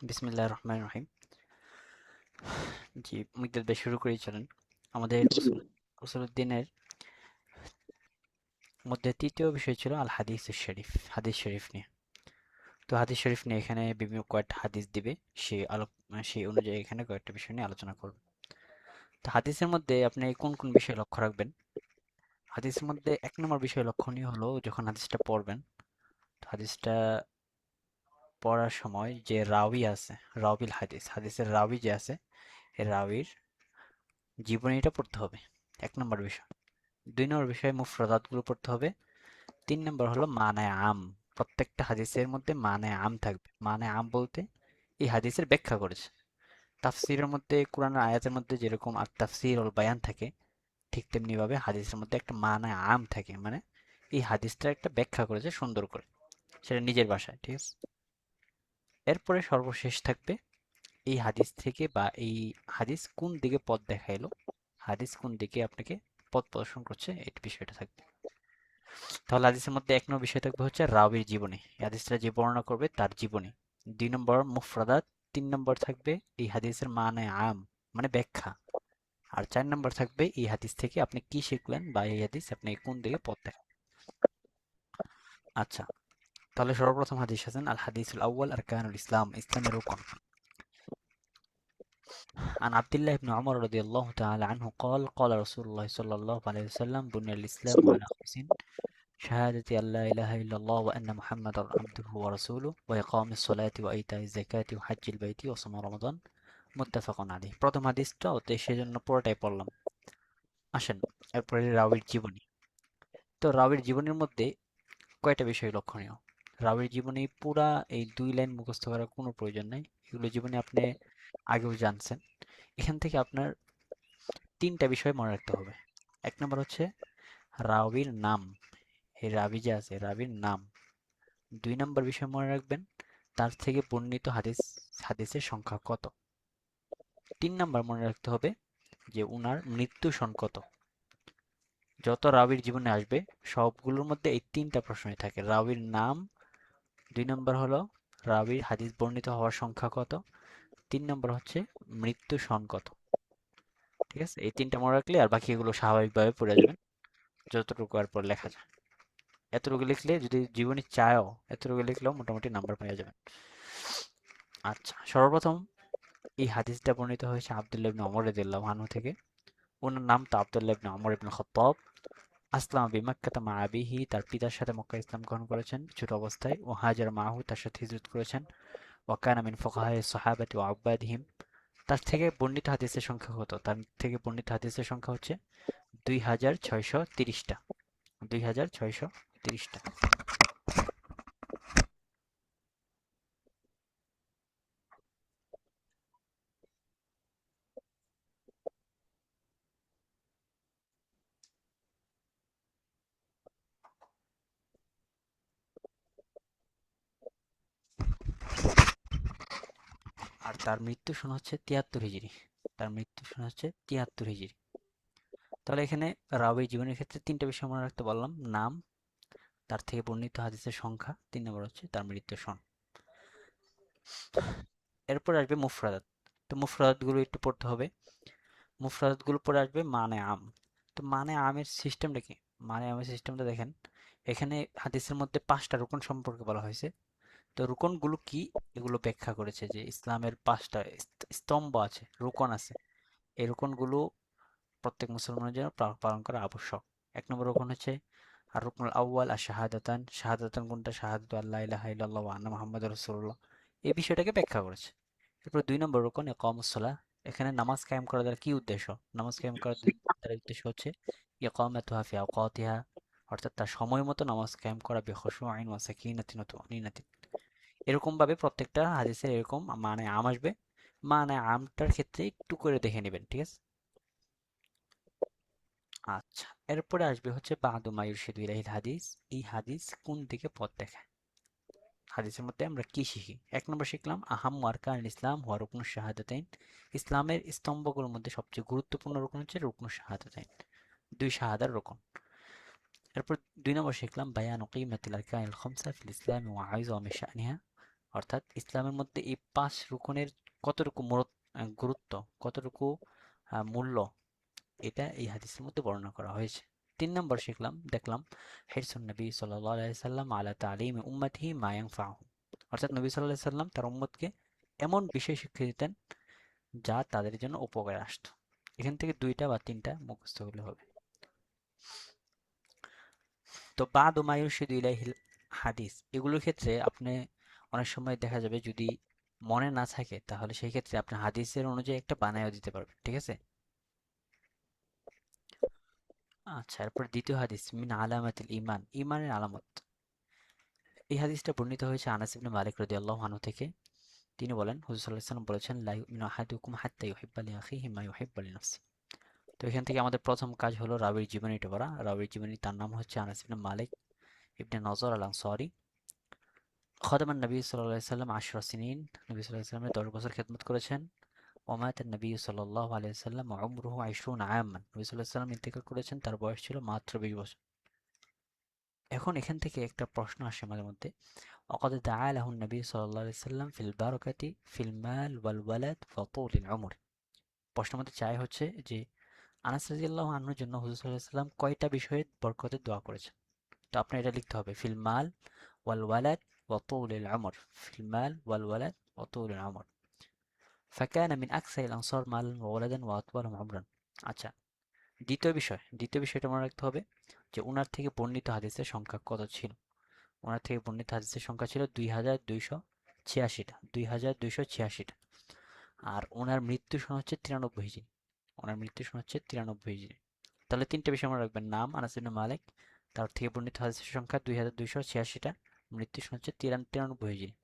বিসমিল্লাহির রহমানির রহিম। জি, মিকদাদ ভাই শুরু করেই চলেন। আমাদের জি। উসুলুদ্দিনের মধ্যে তৃতীয় বিষয় ছিল আল হাদিস শরীফ, হাদিস শরীফ নিয়ে। তো হাদিস শরীফ নিয়ে এখানে বিভিন্ন কয়েকটা হাদিস দিবে, সেই অনুযায়ী এখানে কয়েকটা বিষয় নিয়ে আলোচনা করব। তো হাদিসের মধ্যে আপনি কোন কোন বিষয় লক্ষ্য রাখবেন? হাদিসের মধ্যে এক নম্বর বিষয় লক্ষণীয় হলো যখন হাদিসটা পড়বেন, তো হাদিসটা পড়ার সময় যে রাওয়ি আছে, রাওয়িল হাদিস, হাদিসের রাওয়ি যে আছে, এই রাওয়ির জীবনীটা পড়তে হবে। এক নম্বর বিষয়। ২ নম্বর বিষয় মুফরাদাতগুলো পড়তে হবে। ৩ নম্বর হলো মানায়ে আম। প্রত্যেকটা হাদিসের মধ্যে মানায়ে আম থাকবে। মানায়ে আম বলতে এই হাদিসের ব্যাখ্যা করেছে। তাফসীরের মধ্যে কোরআনের আয়াতের মধ্যে যেরকম তাফসীর ওয়াল বায়ান থাকে, ঠিক তেমনিভাবে হাদিসের মধ্যে একটা মানায়ে আম থাকে। মানে এই হাদিসটার একটা ব্যাখ্যা করেছে সুন্দর করে। সেটা নিজের ভাষায়, ঠিক আছে? এরপরে সর্বশেষ থাকবে এই হাদিস থেকে বা এই হাদিস কোন দিকে পথ দেখাইলো, হাদিস কোন দিকে আপনাকে পথ প্রদর্শন করছে এই বিষয়টা থাকবে। তাহলে হাদিসের মধ্যে এক নম্বর বিষয় থাকবে হচ্ছে রাবির জীবনী, এই হাদিসটা যে বর্ণনা করবে তার জীবনী। ২ নম্বর মুফরাদাত। ৩ নম্বর থাকবে এই হাদিসের মানে আম, মানে ব্যাখ্যা। আর ৪ নম্বর থাকবে এই হাদিস থেকে আপনি কি শিখলেন বা এই হাদিস আপনি কোন দিকে পথ দেখান। আচ্ছা, তাহলে সর্বপ্রথম হাদিস আছেন আল হাদিসুল আউয়াল আরকানুল ইসলাম, ইসলামের রুকন। عن عبد الله بن عمر رضي الله تعالى عنه قال قال رسول الله صلى الله عليه وسلم بني الإسلام على خمس: شهادة أن لا إله إلا الله وأن محمدا عبده ورسوله وإقام الصلاة وإيتاء الزكاة وحج البيت وصوم رمضان মুত্তাফাকুন আলাইহি। প্রথম হাদিসটা ওতে সেজন্য পুরোটাই পড়লাম। আসেন এরপরে রাবির জীবনী। তো রাবির জীবনীর মধ্যে কয়টা বিষয় লক্ষণীয়? রাবির জীবনী পুরা এই ২ লাইন মুখস্থ করার কোনো প্রয়োজন নাই। এগুলো জীবনী আপনি আগেও জানছেন। এখান থেকে আপনার ৩টা বিষয় মনে রাখতে হবে। ১ নম্বর হচ্ছে রাবির নাম। এই রাবি যে আছে রাবির নাম। ২ নম্বর বিষয় মনে রাখবেন তার থেকে বর্ণিত হাদিসের সংখ্যা কত। ৩ নাম্বার মনে রাখতে হবে যে উনার মৃত্যু সন কত। যত রাবির জীবনে আসবে সবগুলোর মধ্যে এই ৩টা প্রশ্নই থাকে। রাবির নাম, ২ নম্বর হলো রাবির হাদিস বর্ণিত হওয়ার সংখ্যা কত, ৩ নম্বর হচ্ছে মৃত্যু সন কত। ঠিক আছে? এই ৩টা মনে রাখলে আর বাকি এগুলো স্বাভাবিকভাবে পড়ে যাবেন যতটুকু আর পর লেখা যায়। এতটুকু লিখলে যদি জীবনী চায়ও এতটুকু লিখলেও মোটামুটি নাম্বার পেয়ে যাবেন। আচ্ছা, সর্বপ্রথম এই হাদিসটা বর্ণিত হয়েছে আব্দুল্লাহ ইবনে ওমর রাদিয়াল্লাহু আনহু থেকে। ওনার নাম তো আব্দুল্লাহ ইবনে ওমর ইবনে খাত্তাব। আসলামা বিমাক্কাতা মা আবিহি, তার পিতার সাথে মক্কায় ইসলাম গ্রহণ করেছেন ছোট অবস্থায়। ও হাজার মাহু, তার সাথে হিজরত করেছেন। ওয়া কানা মিন ফুকাহায়ে সাহাবাতি ওয়া উব্বাদিহিম। তার থেকে বর্ণিত হাদিসের সংখ্যা কত? তার থেকে বর্ণিত হাদিসের সংখ্যা হচ্ছে ২,৬৩০টা। ২,৬৩০টা। আর তার মৃত্যু সন হচ্ছে ৭৩ হিজরি। তার মৃত্যু সন হচ্ছে ৭৩ হিজরি। তাহলে এখানে রাবী জীবনের ক্ষেত্রে ৩টা বিষয় মনে রাখতে বললাম: নাম, তার থেকে বর্ণিত হাদিসের সংখ্যা, ৩ নম্বর হচ্ছে তার মৃত্যু সন। এরপর আসবে মুফরাদাত। তো মুফরাদাতগুলো একটু পড়তে হবে। মুফরাদাতগুলো পরে আসবে মানে আম। তো মানে আমের সিস্টেমটা কি? মানে আমের সিস্টেমটা দেখেন, এখানে হাদিসের মধ্যে ৫টা রুকন সম্পর্কে বলা হয়েছে। তো রুকনগুলো কি এগুলো ব্যাখ্যা করেছে যে ইসলামের ৫টা স্তম্ভ আছে, রুকন আছে। এই রুকনগুলো প্রত্যেক মুসলমানের জন্য পালন করা আবশ্যক। ১ নম্বর রুকন হচ্ছে আর রুকনুল আউয়াল আর শাহাদাতান। শাহাদাতান কোনটা? শাহাদাতু আল্লা ইলাহা ইল্লাল্লাহ ওয়া আন্না মুহাম্মাদুর রাসূলুল্লাহ। এই বিষয়টাকে ব্যাখ্যা করেছে। এরপর ২ নম্বর রুকন ইকামুস সালাহ। এখানে নামাজ কায়েম করা দ্বারা কি উদ্দেশ্য? নামাজ কায়েম করার দ্বারা উদ্দেশ্য হচ্ছে ইকামাতুহা ফি আওকাতিহা, অর্থাৎ তার সময় মতো নামাজ কায়েম করা, বিখুশুইন ওয়া সাকিনাতিন ওয়া তুমানিনাতিন। এরকম ভাবে প্রত্যেকটা হাদিসের এরকম মানে আম আসবে। মানে আমটার ক্ষেত্রে একটু করে দেখে নেবেন, ঠিক আছে? আচ্ছা, এরপরে আসবে হচ্ছে বাদু মা ইরশিদু ইলাইহিল হাদিস। এই হাদিস কোন দিকে পথ দেখায়? হাদিসের মধ্যে আমরা কি শিখি? ১ নম্বর শিখলাম আহাম্মু আরকানিল ইসলাম ওয়া রুকনুশ শাহাদাতাইন। ইসলামের স্তম্ভগুলোর মধ্যে সবচেয়ে গুরুত্বপূর্ণ রুকন হচ্ছে রুকনুশ শাহাদাতাইন, ২ শাহাদার রুকন। এরপর ২ নম্বর শিখলাম বায়ানু কিমাতিল আরকানিল খামসা ফিল ইসলামি ওয়া আযমি শানিহা অর্থাৎ ইসলামের মধ্যে এই 5 রুকনের কতটুকু গুরুত্ব, কতটুকু মূল্য, এটা এই হাদিসের মধ্যে বর্ণনা করা হয়েছে। 3 নম্বর দেখলাম হিরসুন নবী সাল্লাল্লাহু আলাইহি সাল্লাম আলা তালিমি উম্মতিহি মা ইয়ানফাউহুম। অর্থাৎ নবী সাল্লাল্লাহু আলাইহি সাল্লাম তার উম্মতকে এমন বিষয় শিক্ষা দিতেন যা তাদের জন্য উপকারে আসতো। এখান থেকে 2টা বা 3টা মুখস্থ হলে হবে। তো বাদু মা ইউরশিদু ইলাইহিল হাদিস, এগুলোর ক্ষেত্রে আপনি অনেক সময় দেখা যাবে যদি মনে না থাকে তাহলে সেই ক্ষেত্রে আপনি হাদিসের অনুযায়ী একটা বানায়ও দিতে পারবেন। ঠিক আছে? আচ্ছা, এরপর দ্বিতীয় হাদিস, মিন আলামাতিল ঈমান, ঈমানের আলামত। এই হাদিসটা বর্ণিত হয়েছে আনাস ইবনে মালিক রাদিয়াল্লাহু আনহু থেকে। তিনি বলেন, হুজুর সাল্লাল্লাহু আলাইহি ওয়াসাল্লাম বলেছেন, লা ইউমিনু আহাদুকুম হাত্তা ইউহিব্বা লিআখিহি মা ইউহিব্বু লিনাফসিহি। তো এখান থেকে আমাদের প্রথম কাজ হলো রাবীর জীবনীটা পড়া। রাবীর জীবনী, তার নাম হচ্ছে আনাস ইবনে মালিক ইবনে নজর আল আনসারী। খাদামান নবী সাল্লাল্লাহু আলাইহি ওয়াসাল্লাম 10 সিনিন, নবী সাল্লাল্লাহু আলাইহি ওয়াসাল্লামের 10 বছর খেদমত করেছেন। ওয়া মাতা নবী সাল্লাল্লাহু আলাইহি ওয়াসাল্লাম ওয়া উমরুহু 20 আমান, নবী সাল্লাল্লাহু আলাইহি ওয়াসাল্লাম ইন্তেকাল করেছেন, তার বয়স ছিল মাত্র 20 বছর। এখন এখান থেকে একটা প্রশ্ন আসে মাঝে মধ্যে, وقد دعا له النبي صلى الله عليه وسلم في البركة في المال والولد وطول العمر। প্রশ্ন মধ্যে চাই হচ্ছে যে আনাস রাদিয়াল্লাহু আনহুর জন্য হুজুর সাল্লাল্লাহু আলাইহি ওয়াসাল্লাম কয়টা বিষয়ে বরকতের দোয়া করেছেন। তো আপনার এটা লিখতে হবে, ফিল মাল ওয়াল ওয়ালাদ ওয়া তুলিল উমর, ফিল মাল ওয়াল ওয়ালাদ ওয়া তুলিল উমর, ফাকানা মিন আকসারিল আনসার মালান ওয়া ওয়ালাদান ওয়া আতওয়ালুহুম উমরান। আচ্ছা, দ্বিতীয় বিষয়টা মনে রাখতে হবে যে উনার থেকে বর্ণিত হাদিসের সংখ্যা কত ছিল। ওনার থেকে বর্ণিত হাদিসের সংখ্যা ছিল 2286টা, 2286টা। আর ওনার মৃত্যু সন হচ্ছে 93 হিজরি। ওনার মৃত্যু সন হচ্ছে 93 হিজরি। তাহলে 3টে বিষয় মনে রাখবেন, নাম আনাস ইবনে মালিক, তার থেকে বর্ণিত হাদিসের সংখ্যা 2286টা, মৃত্যু সন হচ্ছে 93 হিজরি।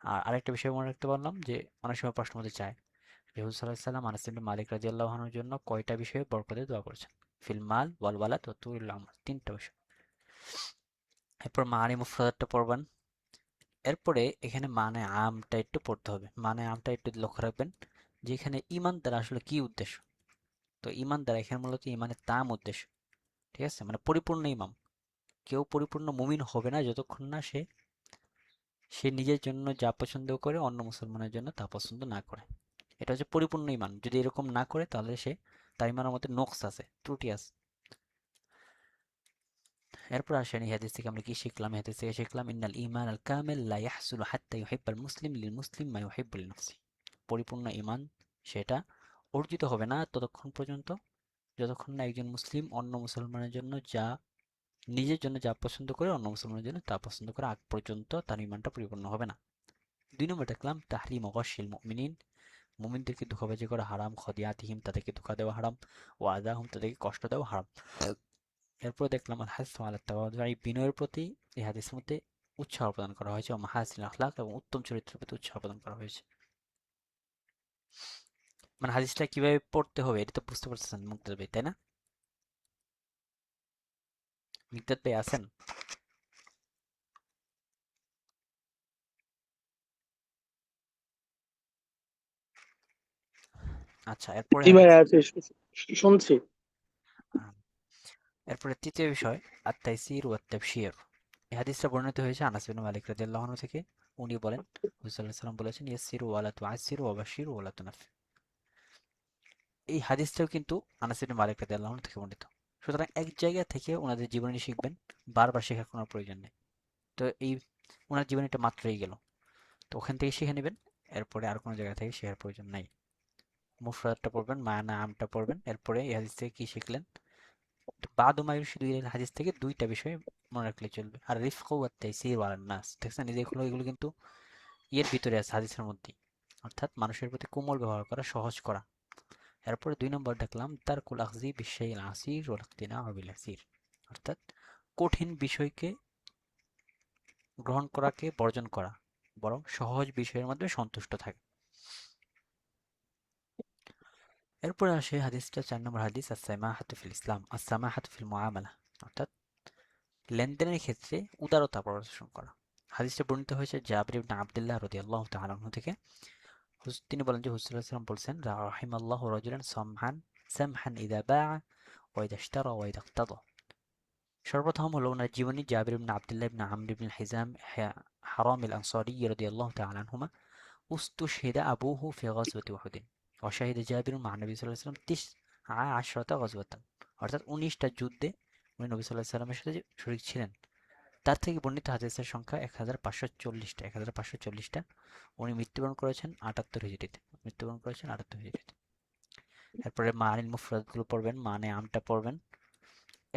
আর আরেকটা বিষয় মনে রাখতে পারলাম যে অনেক সময় প্রশ্ন মধ্যে চায় যে হুজুর সাল্লাল্লাহু আলাইহি সাল্লাম আনাস ইবনে মালিক রাদিয়াল্লাহু আনহুর জন্য কয়টা বিষয়ে বরকতের দোয়া করেছেন। ফিল মাল ওয়াল ওয়ালাদ ওয়া তুলিল উমর, 3টা বিষয়। এরপর মানি মুফরাদাতটা পড়বেন। এরপরে এখানে মানে আমটা একটু পড়তে হবে, মানে আমটা একটু লক্ষ্য রাখবেন যে এখানে ইমান দ্বারা আসলে কি উদ্দেশ্য। তো ইমান দ্বারা এখানে মূলত ইমানের তাম উদ্দেশ্য। ঠিক আছে, মানে পরিপূর্ণ ইমাম। কেউ পরিপূর্ণ মুমিন হবে না যতক্ষণ না সে সে নিজের জন্য যা পছন্দ করে অন্য মুসলমানের জন্য তা পছন্দ না করে। এটা হচ্ছে পরিপূর্ণ ইমান। যদি এরকম না করে তাহলে সে, তার ইমানের মধ্যে নকস আছে, ত্রুটি আছে। এরপর আসেন এই হাদিস থেকে আমরা কি শিখলাম। এই হাদিস থেকে শিখলাম, ইন্নাল ঈমান আল কামিল লা ইয়াহসুলু হাত্তা ইউহিব্বাল মুসলিম লিল মুসলিম মা ইউহিব্বু লিনাফসিহি। পরিপূর্ণ ঈমান সেটা অর্জিত হবে না ততক্ষণ পর্যন্ত যতক্ষণ না একজন মুসলিম অন্য মুসলমানের জন্য যা, নিজের জন্য যা পছন্দ করে অন্য মুসলমানের জন্য তা পছন্দ করে আগ পর্যন্ত তার ঈমানটা পরিপূর্ণ হবে না। 2 নম্বর দেখলাম তাহরিম গাশিল মুমিনিন, মুমিনদেরকে ধোঁকাবাজি করা হারাম, খদিয়াতিহিম তাদেরকে ধোঁকা দেওয়া হারাম, ওয়া আযাহুম তাদেরকে কষ্ট দেওয়া হারাম। এরপর দেখলাম আল হাসু আলা তাওয়াদু, এই বিনয়ের প্রতি এই হাদিসের মধ্যে উৎসাহ প্রদান করা হয়েছে, ও মাহাসিনিল আখলাক এবং উত্তম চরিত্রের প্রতি উৎসাহ প্রদান করা হয়েছে। মানে হাদিসটা কিভাবে পড়তে হবে এটা তো বুঝতে পারতেছেন মুক্তার ভাই, তাই না? মিকদাদ ভাই আছেন? আচ্ছা, এরপরে জি ভাই হাদিস, আছে, শুনছি। আহ, এরপরে তৃতীয় বিষয় আত-তাইসির ওয়াত তাবশীর। এই হাদিসটা বর্ণিত হয়েছে আনাস বিন মালিক রাদিয়াল্লাহু আনহু থেকে। উনি বলেন, রাসূলুল্লাহ সাল্লাল্লাহু আলাইহি ওয়াসাল্লাম বলেছেন, ইয়াসসিরু ওয়া লা তুআসসিরু ওয়া বাশশিরু ওয়া লা তুনাফফিরু। এই হাদিসটাও কিন্তু আনাস ইবনে মালিক রাদিয়াল্লাহু আনহু থেকে বর্ণিত। সুতরাং এক জায়গা থেকে ওনাদের জীবনী শিখবেন, বারবার শেখার কোনো প্রয়োজন নেই। তো এই ওনার জীবনীটা মাত্রই গেল, তো ওখান থেকে শিখে নেবেন। এরপরে আর কোনো জায়গা থেকে শেখার প্রয়োজন নাই। মুফরাদটা পড়বেন, মায়না আমটা পড়বেন। এরপরে এই হাদিস থেকে কি শিখলেন? বাদু মা ইরশিদু ইলাইহিল হাদিস থেকে 2টা বিষয় মনে রাখলে চলবে। আর রিফকু ওয়াত তাইসির ওয়ালান নাস, দেখছেন এই যে এগুলো কিন্তু এর ভিতরে আছে হাদিসের মধ্যেই, অর্থাৎ মানুষের প্রতি কোমল ব্যবহার করা, সহজ করা। এরপরে 2 নম্বর দেখলাম তারকুল আখজি বিশাইল আসির ওয়াল ইকতিনাউ বিল ইয়াসির, অর্থাৎ কঠিন বিষয়কে গ্রহণ করাকে বর্জন করা, বরং সহজ বিষয়ের মধ্যে সন্তুষ্ট থাকে। এরপরে আসে হাদিসটা 4 নম্বর হাদিস, আস-সামাহাতু ফিল ইসলাম, আস-সামাহাতু ফিল মুআমালা, অর্থাৎ লেনদেনের ক্ষেত্রে উদারতা প্রদর্শন করা। হাদিসটা বর্ণিত হয়েছে জাবির ইবনে আব্দুল্লাহ রাদিয়াল্লাহু তাআলা আনহু থেকে। তিনি বলেন যে হুজুর সাল্লাল্লাহু আলাইহি ওয়াসাল্লাম বলছেন, রাহিমাল্লাহু রাজুলান সামহান সামহান ইযা বাআ ওয়া ইযা ইশতারা ওয়া ইযা ইক্তাদা। সর্বপ্রথম হলো ওনার জীবনী, জাবির ইবনে আব্দুল্লাহ ইবনে আমর ইবনে হিজাম حرام الأنصاري رضي الله تعالى عنهما استشهد أبوه في غزوة أحد وشهد جابر مع النبي صلى الله عليه وسلم 19 غزوة অর্থাৎ 19টা যুদ্ধে উনি নবী সাল্লাল্লাহু আলাইহি সাল্লামের সাথে শরীক ছিলেন। তার থেকে বর্ণিত হাদিসের সংখ্যা 1540টা। উনি মৃত্যুবরণ করেছেন 78 হিজরিতে। এরপরে মানিল মুফরাদগুলো পড়বেন, মানে আমটা পড়বেন।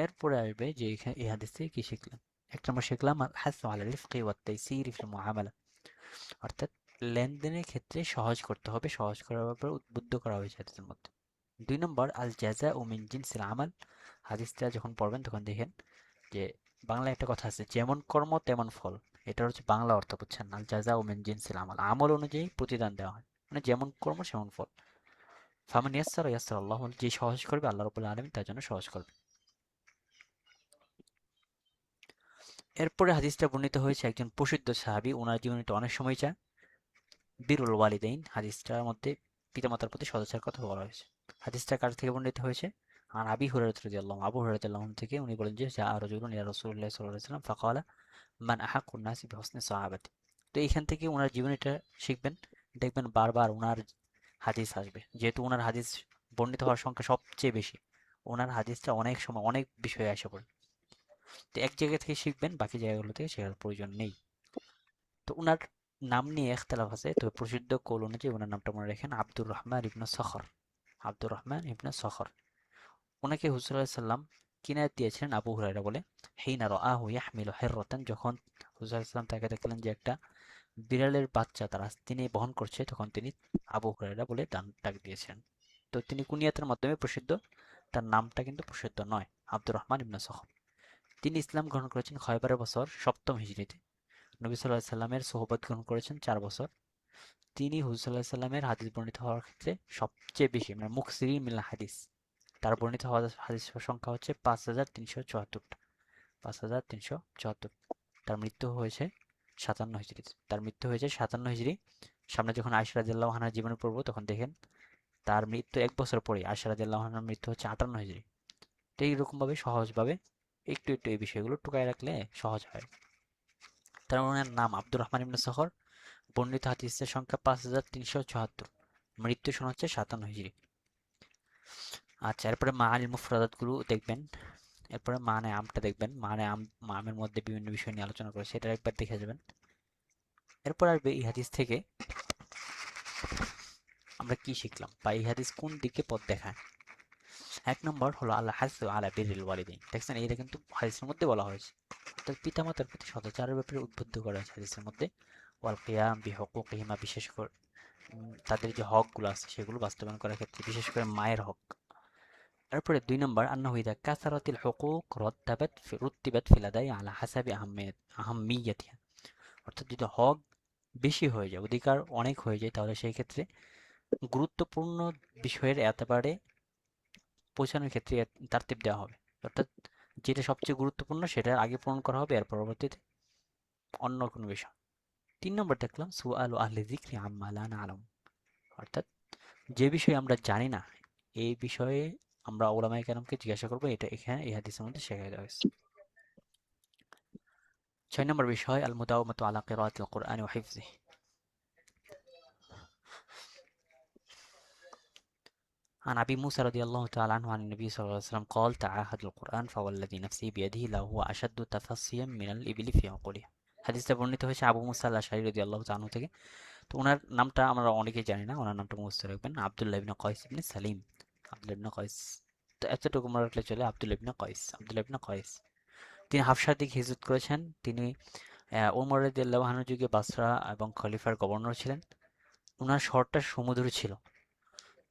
এরপরে আসবে যে এখানে এই হাদিস থেকে কি শিখলাম। এক নম্বর শিখলাম আল হাসু আলা রিফকি ওয়াত তাইসির ফিল মুআমালা, অর্থাৎ লেনদেনের ক্ষেত্রে সহজ করতে হবে, সহজ করার ব্যাপারে উদ্বুদ্ধ করা হয়েছে হাদিসের মধ্যে। 2 নম্বর আল জাযাউ মিন জিনসিল আমাল, হাদিসটা যখন পড়বেন তখন দেখেন যে বাংলায় একটা কথা আছে, যেমন কর্ম তেমন ফল। এটা হচ্ছে বাংলা অর্থ, বুঝছেন? আল জাযাউ মিন জিনসিল আমাল, আমল অনুযায়ী প্রতিদান দেওয়া হয়, মানে যেমন কর্ম সেমন ফল। ফামান ইয়াসসারা ইয়াসসারা আল্লাহু, যে সহজ করবে আল্লাহ রাব্বুল আলামিন তার জন্য সহজ করবে। এরপরে হাদিসটা বর্ণিত হয়েছে একজন প্রসিদ্ধ সাহাবী, ওনার জীবনীটা অনেক সময় চায়, বিরুল ওয়ালিদাইন, হাদিসটার মধ্যে পিতামাতার প্রতি সদাচার কথা বলা হয়েছে। হাদিসটা কার থেকে বর্ণিত হয়েছে? আর আবু হুরায়রা রাদিয়াল্লাহু আনহু, আবু হুরায়রা রাদিয়াল্লাহু আনহু থেকে উনি বলেন যে যা রাজুলুন ইলা রাসূলিল্লাহি সাল্লাল্লাহু আলাইহি ওয়াসাল্লাম ফাকালা মান আহাক্কুন নাসি বিহুসনি সাহাবাতি। তো এইখান থেকে ওনার জীবনীটা শিখবেন, দেখবেন বারবার ওনার হাদিস আসবে, যেহেতু ওনার হাদিস বর্ণিত হওয়ার সংখ্যা সবচেয়ে বেশি, ওনার হাদিসটা অনেক সময় অনেক বিষয়ে আসে পড়ে। তো এক জায়গা থেকে শিখবেন, বাকি জায়গাগুলো থেকে শেখার প্রয়োজন নেই। তো উনার নাম নিয়ে ইখতিলাফ আছে, তবে প্রসিদ্ধ কৌল অনুযায়ী ওনার নামটা মনে রাখেন আব্দুর রহমান ইবনে সখর। আব্দুর রহমান ইবনে সখর। ওনাকে হুজুর সাল্লাল্লাহু আলাইহি সাল্লাম কিনায়াত দিয়েছিলেন আবু হুরায়রা বলে। হিনা রাআহু ইয়াহমিলু হিররাতান, যখন হুজুর সাল্লাল্লাহু আলাইহি সাল্লাম তাকে দেখলেন যে একটা বিড়ালের বাচ্চা তারা তিনি বহন করছে, তখন তিনি আবু হুরায়রা বলে ডাক দিয়েছেন। তো তিনি কুনিয়াতের মাধ্যমে প্রসিদ্ধ, তার নামটা কিন্তু প্রসিদ্ধ নয়, আব্দুর রহমান ইবনে সখর। তিনি ইসলাম গ্রহণ করেছেন খয়বরের বছর 7ম হিজরিতে। নবী সাল্লাল্লাহু আলাইহি সাল্লামের সোহবত গ্রহণ করেছেন 4 বছর। তিনি হুজুর সাল্লাল্লাহু আলাইহি সাল্লামের হাদিস বর্ণিত হওয়ার ক্ষেত্রে সবচেয়ে বেশি, মানে মুকসিরিন মিনাল হাদিস, তার বর্ণিত হওয়া হাদিসের সংখ্যা হচ্ছে 5374টা। 5374। তার মৃত্যু হয়েছে 57 হিজরিতে। সামনে যখন আয়েশা রাদিয়াল্লাহু আনহার জীবনী পড়বো তখন দেখেন তার মৃত্যু 1 বছর পরে আয়েশা রাদিয়াল্লাহু আনহার মৃত্যু হচ্ছে 58 হিজরি। তো এইরকম ভাবে সহজভাবে একটু একটু এই বিষয়গুলো টুকায় রাখলে সহজ হয়। তার ওনার নাম আব্দুর রহমান ইবনে সখর, বর্ণিত হাদিসের সংখ্যা 5374, মৃত্যু সন হচ্ছে 57 হিজরি। আচ্ছা, এরপরে মানিল মুফরাদাত গুলো দেখবেন, এরপরে মানে আমটা দেখবেন, মানে আমের মধ্যে বিভিন্ন বিষয় নিয়ে আলোচনা করে সেটা একবার দেখে যাবেন। এরপর আসবে এই হাদিস থেকে আমরা কি শিখলাম, বা এই হাদিস কোন দিকে পথ দেখায়। 1 নম্বর হলো আল্লাহ হাসু আলা বিররিল ওয়ালিদাইন, দেখছেন এটা কিন্তু হাদিসের মধ্যে বলা হয়েছে, অর্থাৎ পিতামাতার প্রতি সদাচারের ব্যাপারে উদ্বুদ্ধ করা হয়েছে হাদিসের মধ্যে। ওয়াল কিয়াম বিহুকুকিহিমা, বিশেষ করে তাদের যে হকগুলো আছে সেগুলো বাস্তবায়ন করার ক্ষেত্রে, বিশেষ করে মায়ের হক। তারপরে 2 নম্বর আন্নাহু ইযা কাসারাতিল হুকুক রুত্তিবাত ফিল আদাই আলা হাসাবি আহাম্মিয়াতিহা, অর্থাৎ যদি হক বেশি হয়ে যায়, অধিকার অনেক হয়ে যায়, তাহলে সেই ক্ষেত্রে গুরুত্বপূর্ণ বিষয়ের একেবারে পৌঁছানোর ক্ষেত্রে তারতিব দেওয়া হবে, অর্থাৎ যেটা সবচেয়ে গুরুত্বপূর্ণ সেটা আগে পূরণ করা হবে, এর পরবর্তীতে অন্য কোনো বিষয়। 3 নম্বর দেখলাম সুআলু আহলি যিকরি আম্মা লা না'লাম, অর্থাৎ যে বিষয়ে আমরা জানি না এই বিষয়ে আমরা উলামায়ে কেরামকে জিজ্ঞাসা করবো, এটা এখানে এই হাদিসের মধ্যে শেখানো দেওয়া হয়েছে। 6 নম্বর বিষয় আল মুদাওয়ামাতু আলা কিরাআতিল কুরআনি ওয়া হিফযিহি। عن أبي موسى رضي الله تعالى عنه عن النبي صلى الله عليه وسلم قال تعاهدوا القرآن فوالذي نفسي بيده لهو أشد تفصيا من الإبل في عقولها। হাদিসটা বর্ণিত হয়েছে আবু মুসা আল আশআরী রাদিয়াল্লাহু তাআলা আনহু থেকে। তো ওনার নামটা আমরা অনেকেই জানি না, ওনার নামটা মুখস্থ রাখবেন, আব্দুল্লাহ ইবনে কয়স ইবনে সালিম। আব্দুল্লাহ ইবনে কয়স, তো এতটুকু মনে রাখলে চলে, আব্দুল্লাহ ইবনে কয়স। তিনি হাবশার দিকে হিজরত করেছেন। তিনি ওমর রাদিয়াল্লাহু আনহুর যুগে বাসরা এবং খলিফার গভর্নর ছিলেন। ওনার শহরটা সমুদ্র ছিল।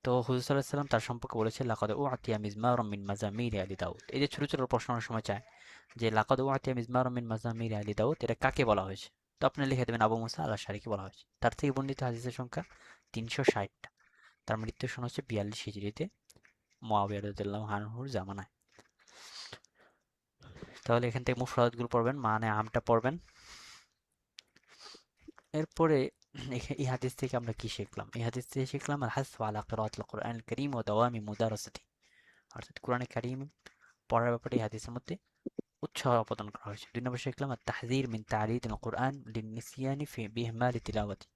তো হুজুর সাল্লাল্লাহু আলাইহি সাল্লাম তার সম্পর্কে বলেছে লাকাদ উ'তিয়া মিজমারুম মিন মাজামিরি আলি দাউদ। এই যে ছোট ছোট প্রশ্ন অনেক সময় চায় যে লাকাদ উ'তিয়া মিজমারুম মিন মাজামিরি আলি দাউদ, এটা কাকে বলা হয়েছে? তো আপনি লিখে দেবেন আবু মুসা আল আশআরীকে বলা হয়েছে। তার থেকে বর্ণিত হাদিসের সংখ্যা 360টা। তার মৃত্যু সন হচ্ছে 42 হিজরিতে, মুআবিয়া রাদিয়াল্লাহু আনহুর জামানায়। তাহলে এখান থেকে মুফরাদাতগুলো পড়বেন, মানে আমটা পড়বেন। এরপরে এই হাদিস থেকে আমরা কি শিখলাম? এই হাদিস থেকে শিখলাম আল হাসু আলা কিরাআতিল কুরআনিল কারীম ওয়া দাওয়ামি মুদারাসাতি, অর্থাৎ কোরআনে কারীম পড়ার ব্যাপারে এই হাদিসের মধ্যে উৎসাহ প্রদান করা হয়েছে। 2 নম্বর শিখলাম তাহযীর মিন তা'রিদিল কুরআন লিন-নিসয়ানি ফি বিইহমালি তিলাওয়াতি,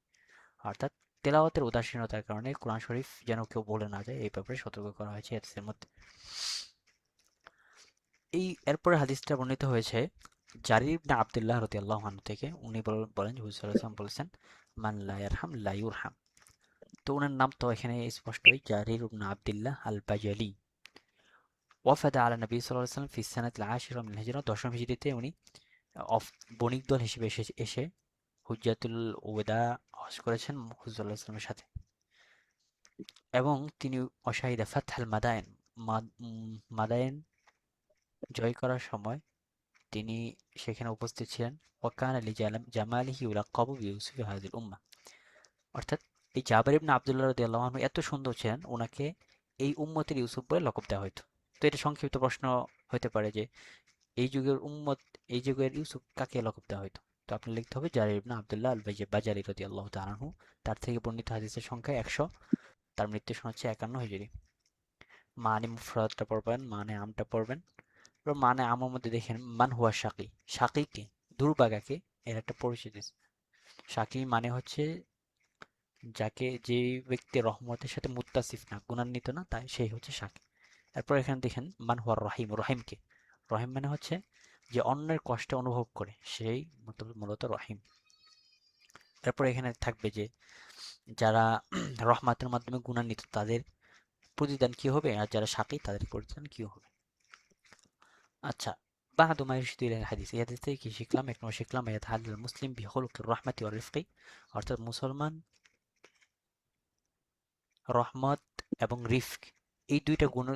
অর্থাৎ তেলাওয়াতের উদাসীনতার কারণে কোরআন শরীফ যেন কেউ বলে না যায় এই ব্যাপারে সতর্ক করা হয়েছে হাদিসের মধ্যে। এই এরপরে হাদিসটা বর্ণিত হয়েছে জারির ইবনে আব্দুল্লাহ রাদিয়াল্লাহু আনহু থেকে। উনি বলেন যে হুজুর সাল্লাল্লাহু আলাইহি ওয়াসাল্লাম বলেছেন, মান লা ইয়ারহাম লা ইউরহাম। তো উনার নাম তো এখানে স্পষ্টই জারির ইবনে আব্দুল্লাহ আল বাজালি। ওয়াফাদা আলা নবী সাল্লাল্লাহু আলাইহি ওয়াসাল্লাম ফি সানাতিল আশিরা মিনাল হিজরা, দশম হিজরিতে উনি অফ বণিক দল হিসেবে এসে হুজ্জাতুল ওয়াদা হজ করেছেন হুজুর সাল্লাল্লাহু আলাইহি ওয়াসাল্লামের সাথে। এবং তিনি অশাহিদা ফাতহাল মাদায়েন, মাদায়েন জয় করার সময় তিনি সেখানে উপস্থিত ছিলেন। ওয়াকান আলী জামালিহি ইউলাক্কাবু বিইউসুফি হাযিল উম্মাহ, অর্থাৎ এই জাবের ইবনে আব্দুল্লাহ রাদিয়াল্লাহু আনহু এত সুন্দর ছিলেন, ওনাকে এই উম্মতের ইউসুফ বলে লকব দেওয়া হতো। তো এটা সংক্ষিপ্ত প্রশ্ন হতে পারে যে এই যুগের উম্মত, এই যুগের ইউসুফ কাকে লকব দেওয়া হতো? তো আপনি লিখতে হবে জারির ইবনে আব্দুল্লাহ আল বাজালি রাদিয়াল্লাহু তাআলা আনহু। তার থেকে বর্ণিত হাদিসের সংখ্যা 100, তার মৃত্যু সন হচ্ছে 51 হিজরি। মানে মুফরাদটা পড়বেন, মানে আমটা পড়বেন। মানে আমার মধ্যে দেখেন মান হুয়া শাকি, শাকি কে, দুর্ভাগাকে, এর একটা পরিচিতি। শাকি মানে হচ্ছে যাকে, যে ব্যক্তি রহমতের সাথে মুত্তাসিফ না, গুণান্বিত না, তাই সেই হচ্ছে শাকি। এরপর এখানে দেখেন মান হুয়া রহিম, রহিমকে, রহিম মানে হচ্ছে যে অন্যের কষ্ট অনুভব করে, সেই মূলত রহিম। এরপর এখানে থাকবে যে যারা রহমাতের মাধ্যমে গুণান্বিত তাদের প্রতিদান কি হবে, আর যারা শাকি তাদের প্রতিদান কি হবে। আচ্ছা, بعد ما يرشد إلى الحديث, এই হাদিস থেকে কি শিখলাম? এক নম্বর শিখলাম ইয়াতাহাল্লাল মুসলিম বিখুলুকির রাহমাতি ওয়ার রিফকি, অর্থাৎ মুসলমান রহমত এবং রিফক এই দুইটা গুণ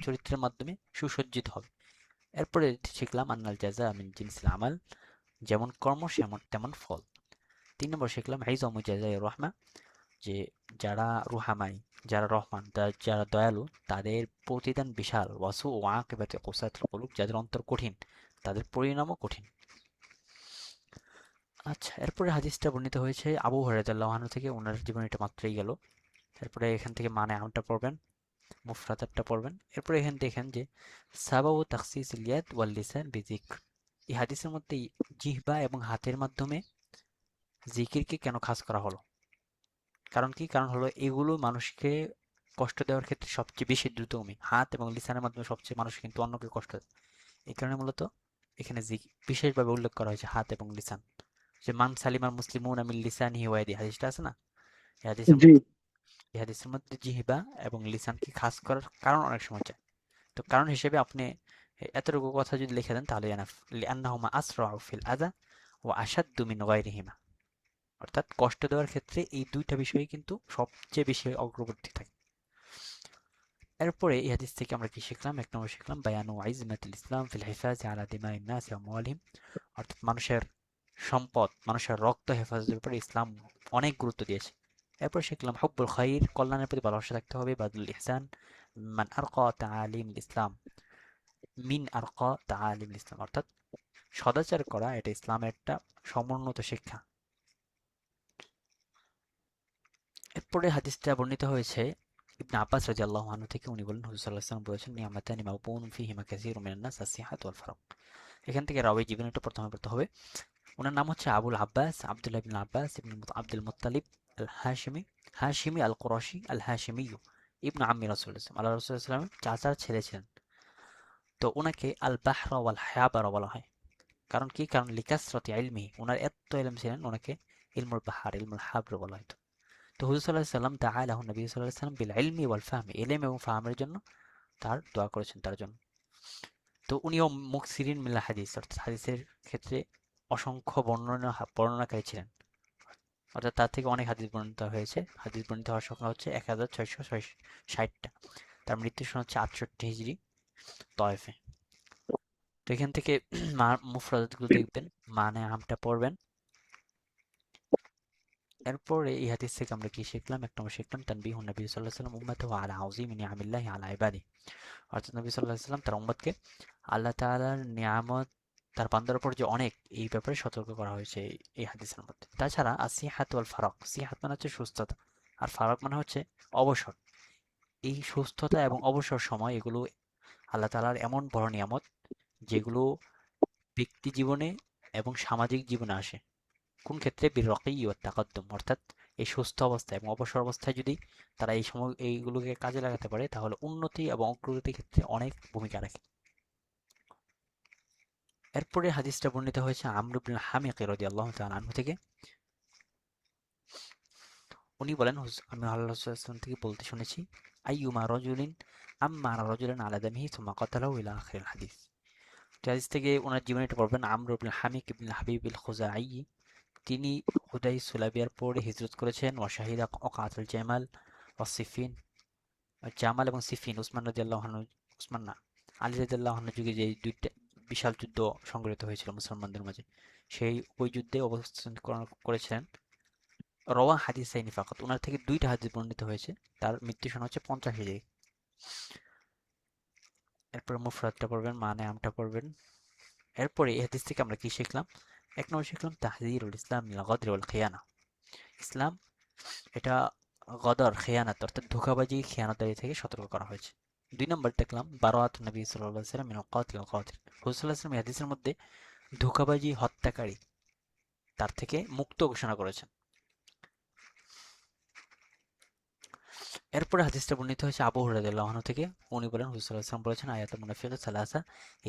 চরিত্রের মাধ্যমে সুসজ্জিত হবে। এরপরে শিখলাম আন্নাল জাযা মিন জিনসিল আমাল, যেমন কর্ম তেমন ফল। 3 নম্বর শিখলাম ইযমু জাযায়ে রাহমা, যে যারা রুহামাই, যারা রহমান, যারা দয়ালু, তাদের প্রতিদান বিশাল। ওয়াসু ও আকিবাতি কুসাতুল কুলুব, যাদের অন্তর কঠিন তাদের পরিণামও কঠিন। আচ্ছা, এরপরে হাদিসটা বর্ণিত হয়েছে আবু হুরায়রা রাদিয়াল্লাহু আনহু থেকে, ওনার জীবনে এটা মাত্রই গেল। এরপরে এখান থেকে মানে আমটা পড়বেন, মুফরাদাতটা পড়বেন। এরপরে এখানে দেখেন যে সাবাবু তাখসিসিল ইয়াদ ওয়াল লিসান বিযিকর, এই হাদিসের মধ্যে জিহ্বা এবং হাতের মাধ্যমে জিকিরকে কেন খাস করা হলো? কারণ কি? কারণ হলো এগুলো মানুষকে কষ্ট দেওয়ার ক্ষেত্রে সবচেয়ে বেশি দ্রুতগামী। হাত এবং লিসানের মাধ্যমে সবচেয়ে মানুষ কিন্তু অন্যকে কষ্ট দেয়। এই কারণে মূলত এখানে বিশেষভাবে উল্লেখ করা হয়েছে হাত এবং লিসান। যে মান সালিমাল মুসলিমুনা মিন লিসানিহি ওয়া ইয়াদিহি, হাদিসটা আছে না? এই হাদিসের জি। মধ্যে, এই হাদিসের মধ্যে জিহ্বা এবং লিসানকে খাস করার কারণ অনেক সময় চায়। তো কারণ হিসেবে আপনি এতটুকু কথা যদি লিখে দেন তাহলে এনাফ। লিআন্নাহুমা আসরাউ ফিল আযা ওয়া আশাদ্দু মিন গায়রিহিমা, অর্থাৎ কষ্ট দেওয়ার ক্ষেত্রে এই দুইটা বিষয়ই কিন্তু সবচেয়ে বেশি অগ্রবর্তী থাকে। এরপরে এই হাদিস থেকে আমরা কি শিখলাম? এক নম্বর শিখলাম বায়ানু ইজমাতুল ইসলাম ফিল হিফাজি আলা দিমাইন নাস ওয়া আমওয়ালিহিম, অর্থাৎ মানুষের সম্পদ, মানুষের রক্ত হেফাজতের উপরে ইসলাম অনেক গুরুত্ব দিয়েছে। এরপর শিখলাম হুব্বুল খাইর, কল্যাণের প্রতি ভালোবাসা থাকতে হবে। বাদুল ইহসান মান আরকা তাআলিম ইসলাম, মিন আরকা তাআলিম ইসলাম, অর্থাৎ সদাচার করা এটা ইসলামের একটা সমুন্নত শিক্ষা। এরপরে হাদিসটা বর্ণিত হয়েছে ইবনে আব্বাস রাদিয়াল্লাহু আনহু থেকে। উনি বলেন হুজুর সাল্লাল্লাহু আলাইহি ওয়াসাল্লাম বলেছেন নিয়ামাতানি মাগবুনুন ফিহিমা কাসীরুম মিনান নাস আস-সিহাত ওয়াল ফারাগ। এখান থেকে রাওয়ী জীবনীটা প্রথমে পড়তে হবে। ওনার নাম হচ্ছে আবুল আব্বাস আব্দুল্লাহ ইবনে আব্বাস ইবনে আব্দুল মুত্তালিব আল হাশিমি, হাশিমি আল কুরাশি আল হাশিমি ইবনে আম্মি রাসূলুল্লাহ সাল্লাল্লাহু আলাইহি ওয়াসাল্লাম, আল্লাহ রাসূল সাল্লাল্লাহু আলাইহি ওয়াসাল্লামের চাচার ছেলে ছিলেন। তো ওনাকে আল বাহরা ওয়াল হায়াবারা বলা হয়। কারণ কি? কারণ লিকাসরাতি ইলমিহি, ওনার এত ইলম ছিলেন, ওনাকে ইলমুল বাহার, ইলমুল হাবর বলা হতো। তো হুজুর সাল্লাল্লাহু আলাইহি ওয়াসাল্লাম দাআ লাহু নবী সাল্লাল্লাহু আলাইহি ওয়াসাল্লাম বিল ইলমি ওয়াল ফাহমি, ইলম এবং ফাহমের জন্য তার দোয়া করেছেন তার জন্য। তো উনিও মুকসিরিন মিনাল হাদিস, অর্থাৎ হাদিসের ক্ষেত্রে অসংখ্য বর্ণনাকারী ছিলেন। অর্থাৎ তার থেকে অনেক হাদিস বর্ণিত হয়েছে। হাদিস বর্ণিত হওয়ার সংখ্যা হচ্ছে 1660টা। তার মৃত্যুর সন হচ্ছে 68 হিজরি তয়েফে। তো এখান থেকে মুফরাদাতগুলো দেখবেন, মানে আমটা পড়বেন। এরপরে এই হাদিস থেকে আমরা কি শিখলাম? এক নম্বর শিখলাম তানবিহুন নবী সাল্লাল্লাহু আলাইহি ওয়াসাল্লাম উম্মাতাহু আলা আযীমি নিআমিল্লাহি আলা ইবাদিহি, অর্থাৎ নবী সাল্লাল্লাহু আলাইহি ওয়াসাল্লাম তার উম্মতকে আল্লাহ তাআলার নিয়ামত, তার বান্দার উপর যে অনেক, এই ব্যাপারে সতর্ক করা হয়েছে এই হাদিসের মধ্যে। তাছাড়া আসিহাত ওয়াল ফারাক, সিহাত মানে হচ্ছে সুস্থতা, আর ফারাক মানে হচ্ছে অবসর। এই সুস্থতা এবং অবসর সময়, এগুলো আল্লাহ তাআলার এমন বড় নিয়ামত যেগুলো ব্যক্তি জীবনে এবং সামাজিক জীবনে আসে। কোন ক্ষেত্রে? বিরকি ও তাকাদ্দুম, অর্থাৎ এই সুস্থ অবস্থায় এবং অবসর অবস্থায় যদি তারা এই সময় এইগুলোকে কাজে লাগাতে পারে তাহলে উন্নতি এবং অগ্রগতির ক্ষেত্রে অনেক ভূমিকা রাখে। এরপরে হাদিসটা বর্ণিত হয়েছে আমর ইবনে হামিক রাদিয়াল্লাহু তাআলা আনহু থেকে। উনি বলেন, আমি আল্লাহ রাসূল সাল্লাল্লাহু আলাইহি ওয়াসাল্লাম থেকে বলতে শুনেছি, আইয়ুমা রাজুলিন আম্মারা রাজুলান আলা দামিহি সুম্মা কাতালাহু ইলা আখিরিল হাদিস। তো হাদিস থেকে ওনার জীবনীটা পড়বেন। আমর ইবনে হামিক ইবনে হাবিব আল খুজাই, তিনি হুদাই সুলাবিয়ার পরে হিজরত করেছেন। ওয়াশাহিদা ওয়াকাতুল জামাল ওয়া সিফিন, জামাল এবং সিফিন, উসমান রাদিয়াল্লাহু আনহু, উসমান না, আলী রাদিয়াল্লাহু আনহু যুগে যে দুইটা বিশাল যুদ্ধ সংঘটিত হয়েছিল মুসলমানদের মাঝে, সেই ওই যুদ্ধে অবস্থান করেছিলেন। রওয়া হাদিসাইনি ফাকাত, ওনার থেকে দুইটা হাদিস বর্ণিত হয়েছে। তার মৃত্যু সন হচ্ছে 50 হিজরি। এরপরে মুফরাদটা পড়বেন, মানে আমটা পড়বেন। এরপরে এই হাদিস থেকে আমরা কি শিখলাম? এক নম্বর শিখলাম তাহযীরুল ইসলাম মিনাল গদরি ওয়াল খিয়ানা। ইসলাম এটা গদর, খেয়ানত অর্থাৎ ধোঁকাবাজি, খেয়ানতদারি থেকে সতর্ক করা হয়েছে। 2 নম্বর দেখলাম বারাআতুন নবী সাল্লাল্লাহু আলাইহি ওয়াসাল্লাম মিনাল কাতিল ওয়াল কাতিল। রাসূল সাল্লাল্লাহু আলাইহি ওয়াসাল্লাম এই হাদিসের মধ্যে ধোঁকাবাজি, হত্যাকারী তার থেকে মুক্ত ঘোষণা করেছেন। এরপরে হাদিসটা বর্ণিত হয়েছে আবু হুরায়রা রাদিয়াল্লাহু আনহু থেকে। উনি বলেন, রাসূল সাল্লাল্লাহু আলাইহি ওয়াসাল্লাম বলেছেন, আয়াতুল মুনাফিকি সালাসা,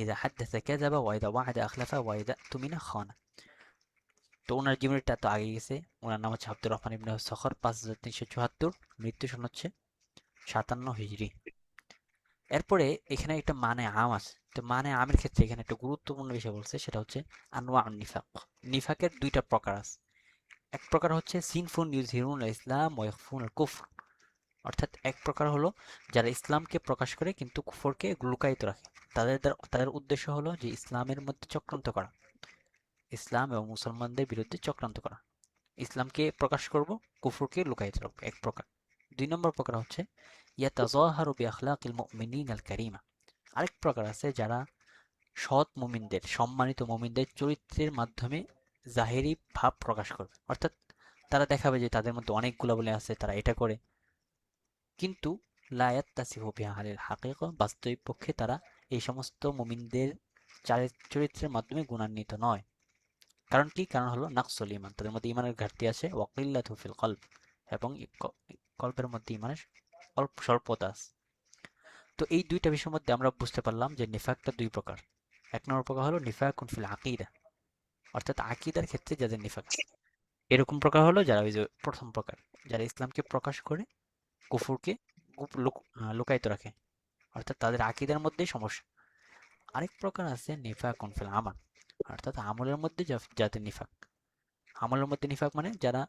ইযা হাদ্দাসা কাযাবা ওয়া ইযা ওয়া'আদা আখলাফা ওয়া ইযা তুমিনা খানা। তো ওনার জীবনীটা তো আগে গেছে। ওনার নাম হচ্ছে আব্দুর রহমান ইবনে সখর, 5374, মৃত্যু সন হচ্ছে 57 হিজরি। এরপরে এখানে একটা মানে আম আছে। তো মানে আমের ক্ষেত্রে এখানে একটা গুরুত্বপূর্ণ বিষয় বলছে, সেটা হচ্ছে আনওয়াউন নিফাক। নিফাকের দুইটা প্রকার আছে। এক প্রকার হচ্ছে সিনফুন ইউজহিরুন ইসলাম ওয়া ইয়াখফুন কুফর, অর্থাৎ এক প্রকার হলো যারা ইসলামকে প্রকাশ করে কিন্তু কুফরকে লুকায়িত রাখে। তাদের উদ্দেশ্য হলো যে ইসলামের মধ্যে চক্রান্ত করা, ইসলাম এবং মুসলমানদের বিরুদ্ধে চক্রান্ত করা। ইসলামকে প্রকাশ করব, কুফরকে লুকায়িত রাখবো, এক প্রকার। 2 নম্বর প্রকার হচ্ছে ইয়াতাযাহারু বিআখলাকিল মুমিনিন আল কারীমা। আরেক প্রকার আছে যারা সৎ মুমিনদের, সম্মানিত মুমিনদের চরিত্রের মাধ্যমে জাহেরি ভাব প্রকাশ করবে, অর্থাৎ তারা দেখাবে যে তাদের মধ্যে অনেক গুণাবলী আছে, তারা এটা করে, কিন্তু লা ইয়াত্তাসিফু বিআহলিল হাকিকা, বাস্তবিক পক্ষে তারা এই সমস্ত মুমিনদের চরিত্রের মাধ্যমে গুণান্বিত নয়। কারণ কি? কারণ হলো নাকসুল ঈমান, তাদের মধ্যে ঈমানের ঘাটতি আছে। ওয়া কিল্লাতু ফিল কলব, এবং কল্পের মধ্যে ঈমানের অল্প স্বল্পতা আছে। তো এই দুইটা বিষয়ের মধ্যে আমরা বুঝতে পারলাম যে নিফাকটা দুই প্রকার। এক নম্বর প্রকার হলো নিফাকুন ফিল আকীদা, অর্থাৎ আকীদার ক্ষেত্রে যাদের নিফাক, এরকম প্রকার হলো যারা ওই যে প্রথম প্রকার, যারা ইসলামকে প্রকাশ করে কুফরকে লুকায়িত রাখে, অর্থাৎ তাদের আকীদার মধ্যেই সমস্যা। আরেক প্রকার আছে নিফাকুন ফিল আমাল, অর্থাৎ আমলের মধ্যে যাদের নিফাক। আমলের মধ্যে নিফাক মানে যারা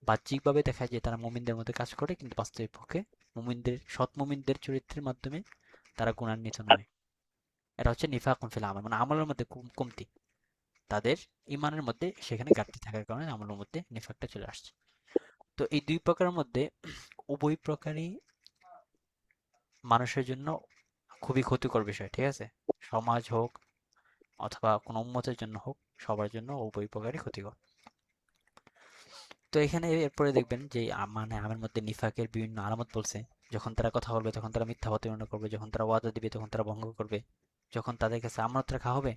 বাহ্যিকভাবে দেখায় যে তারা মুমিনদের মধ্যে কাজ করে, কিন্তু বাস্তবিক পক্ষে সৎ মুমিনদের চরিত্রের মাধ্যমে তারা গুণান্বিত নয়। এটা হচ্ছে নিফাকুন ফিল আমাল, মানে আমলের মধ্যে কমতি, তাদের ইমানের মধ্যে সেখানে ঘাটতি থাকার কারণে আমলের মধ্যে নিফাকটা চলে আসছে। তো এই দুই প্রকারের মধ্যে উভয় প্রকারই মানুষের জন্য খুবই ক্ষতিকর বিষয়, ঠিক আছে? সমাজ হোক অথবা কোনো উম্মতের জন্য হোক, সবার জন্য উভয় প্রকারই ক্ষতিকর। তো এখানে এরপরে দেখবেন যে মানে আমের মধ্যে নিফাকের বিভিন্ন আলামত বলছে। যখন তারা কথা বলবে তখন তারা মিথ্যা প্রতিপন্ন করবে, যখন তারা ওয়াদা দিবে তখন তারা ভঙ্গ করবে, যখন তাদের কাছে আমানত রাখা হবে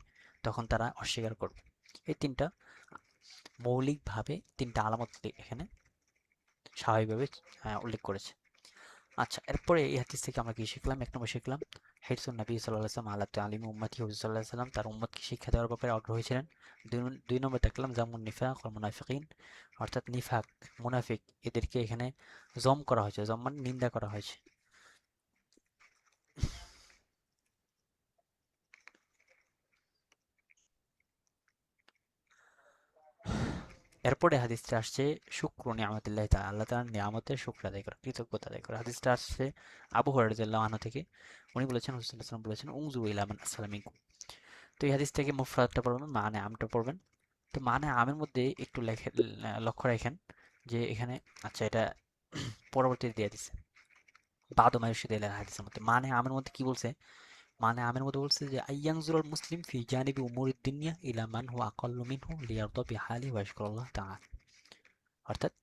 তখন তারা অস্বীকার করবে। এই তিনটা মৌলিকভাবে তিনটা আলামত এখানে স্বাভাবিকভাবে উল্লেখ করেছে। আচ্ছা, এরপরে এই হাদিস থেকে আমরা কি শিখলাম? এক নম্বর শিখলাম হিরসুন নবী সাল্লাল্লাহু আলাইহি ওয়াসাল্লাম আলা তালিমি উম্মতি, হুজুর সাল্লাল্লাহু আলাইহি ওয়াসাল্লাম তার উম্মতকে শিক্ষা দেওয়ার ব্যাপারে আগ্রহী ছিলেন। দুই নম্বর দেখলাম জামুন নিফাক ওয়াল মুনাফিকিন, অর্থাৎ নিফাক, মুনাফিক, এদেরকে এখানে জম করা হয়েছে, জম মানে নিন্দা করা হয়েছে। এরপরে হাদিসটা আসছে শুকর নিয়ামতিল্লাহ তাআলা, আল্লাহ তাআলার নিয়ামতের শুকর আদায় করা, কৃতজ্ঞতা আদায় করা। হাদিসটা আসছে আবু হুরায়রা রাদিয়াল্লাহু আনহু থেকে। উনি বলেছেন, রাসূলুল্লাহ সাল্লাল্লাহু আলাইহি ওয়াসাল্লাম বলেছেন, উনজুরু ইলা মান আসলাম মিনকুম। তো এই হাদিস থেকে মুফরাদটা পড়বেন, মানে আমটা পড়বেন। তো মানে আমের মধ্যে একটু লক্ষ্য রাখেন যে এখানে, আচ্ছা এটা পরবর্তীতে দিয়ে দিচ্ছে বাদু মায়ুশিদ এল হাদিসের মধ্যে মানে আমের মধ্যে কি বলছে? মানে আমের মধ্যে বলছে যে আইয়াংজুরুল মুসলিম ফি জানিবি উমুরিদ দুনিয়া ইলা মান হুয়া আকাল্লু মিনহু লিয়ারদা বিহালি ওয়া ইয়াশকুরাল্লাহ তাআলা, অর্থাৎ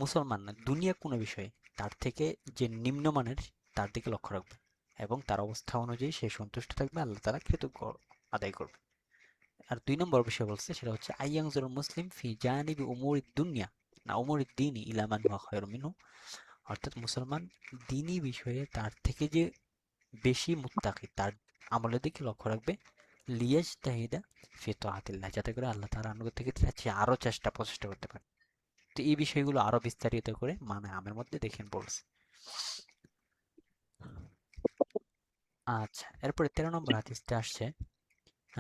মুসলমান না দুনিয়া কোনো বিষয়ে তার থেকে যে নিম্নমানের তার দিকে লক্ষ্য রাখবে এবং তার অবস্থা অনুযায়ী সে সন্তুষ্ট থাকবে, আল্লাহ তাআলা কৃতজ্ঞ আদায় করবে। আর 2 নম্বর বিষয় বলছে সেটা হচ্ছে আইয়ানজুর মুসলিম ফি জানিবি উমুরিদ দুনিয়া না উমুরিদ দ্বীনি ইলা মান হুয়া খায়রুম মিনহু, অর্থাৎ মুসলমান দ্বীনি বিষয়ে তার থেকে যে বেশি মুত্তাকি, তার আমলের দিকে লক্ষ্য রাখবে, লিয়াজতাহিদা ফি তাআতিল্লাহ, যাতে করে আল্লাহ তাআলার আনুগত্য থেকে আরো প্রচেষ্টা করতে পারে। তো এই বিষয়গুলো আরো বিস্তারিত করে মানে আমের মধ্যে দেখেন বলছে। আচ্ছা, এরপরে 13 নম্বর হাদিসটা আসছে,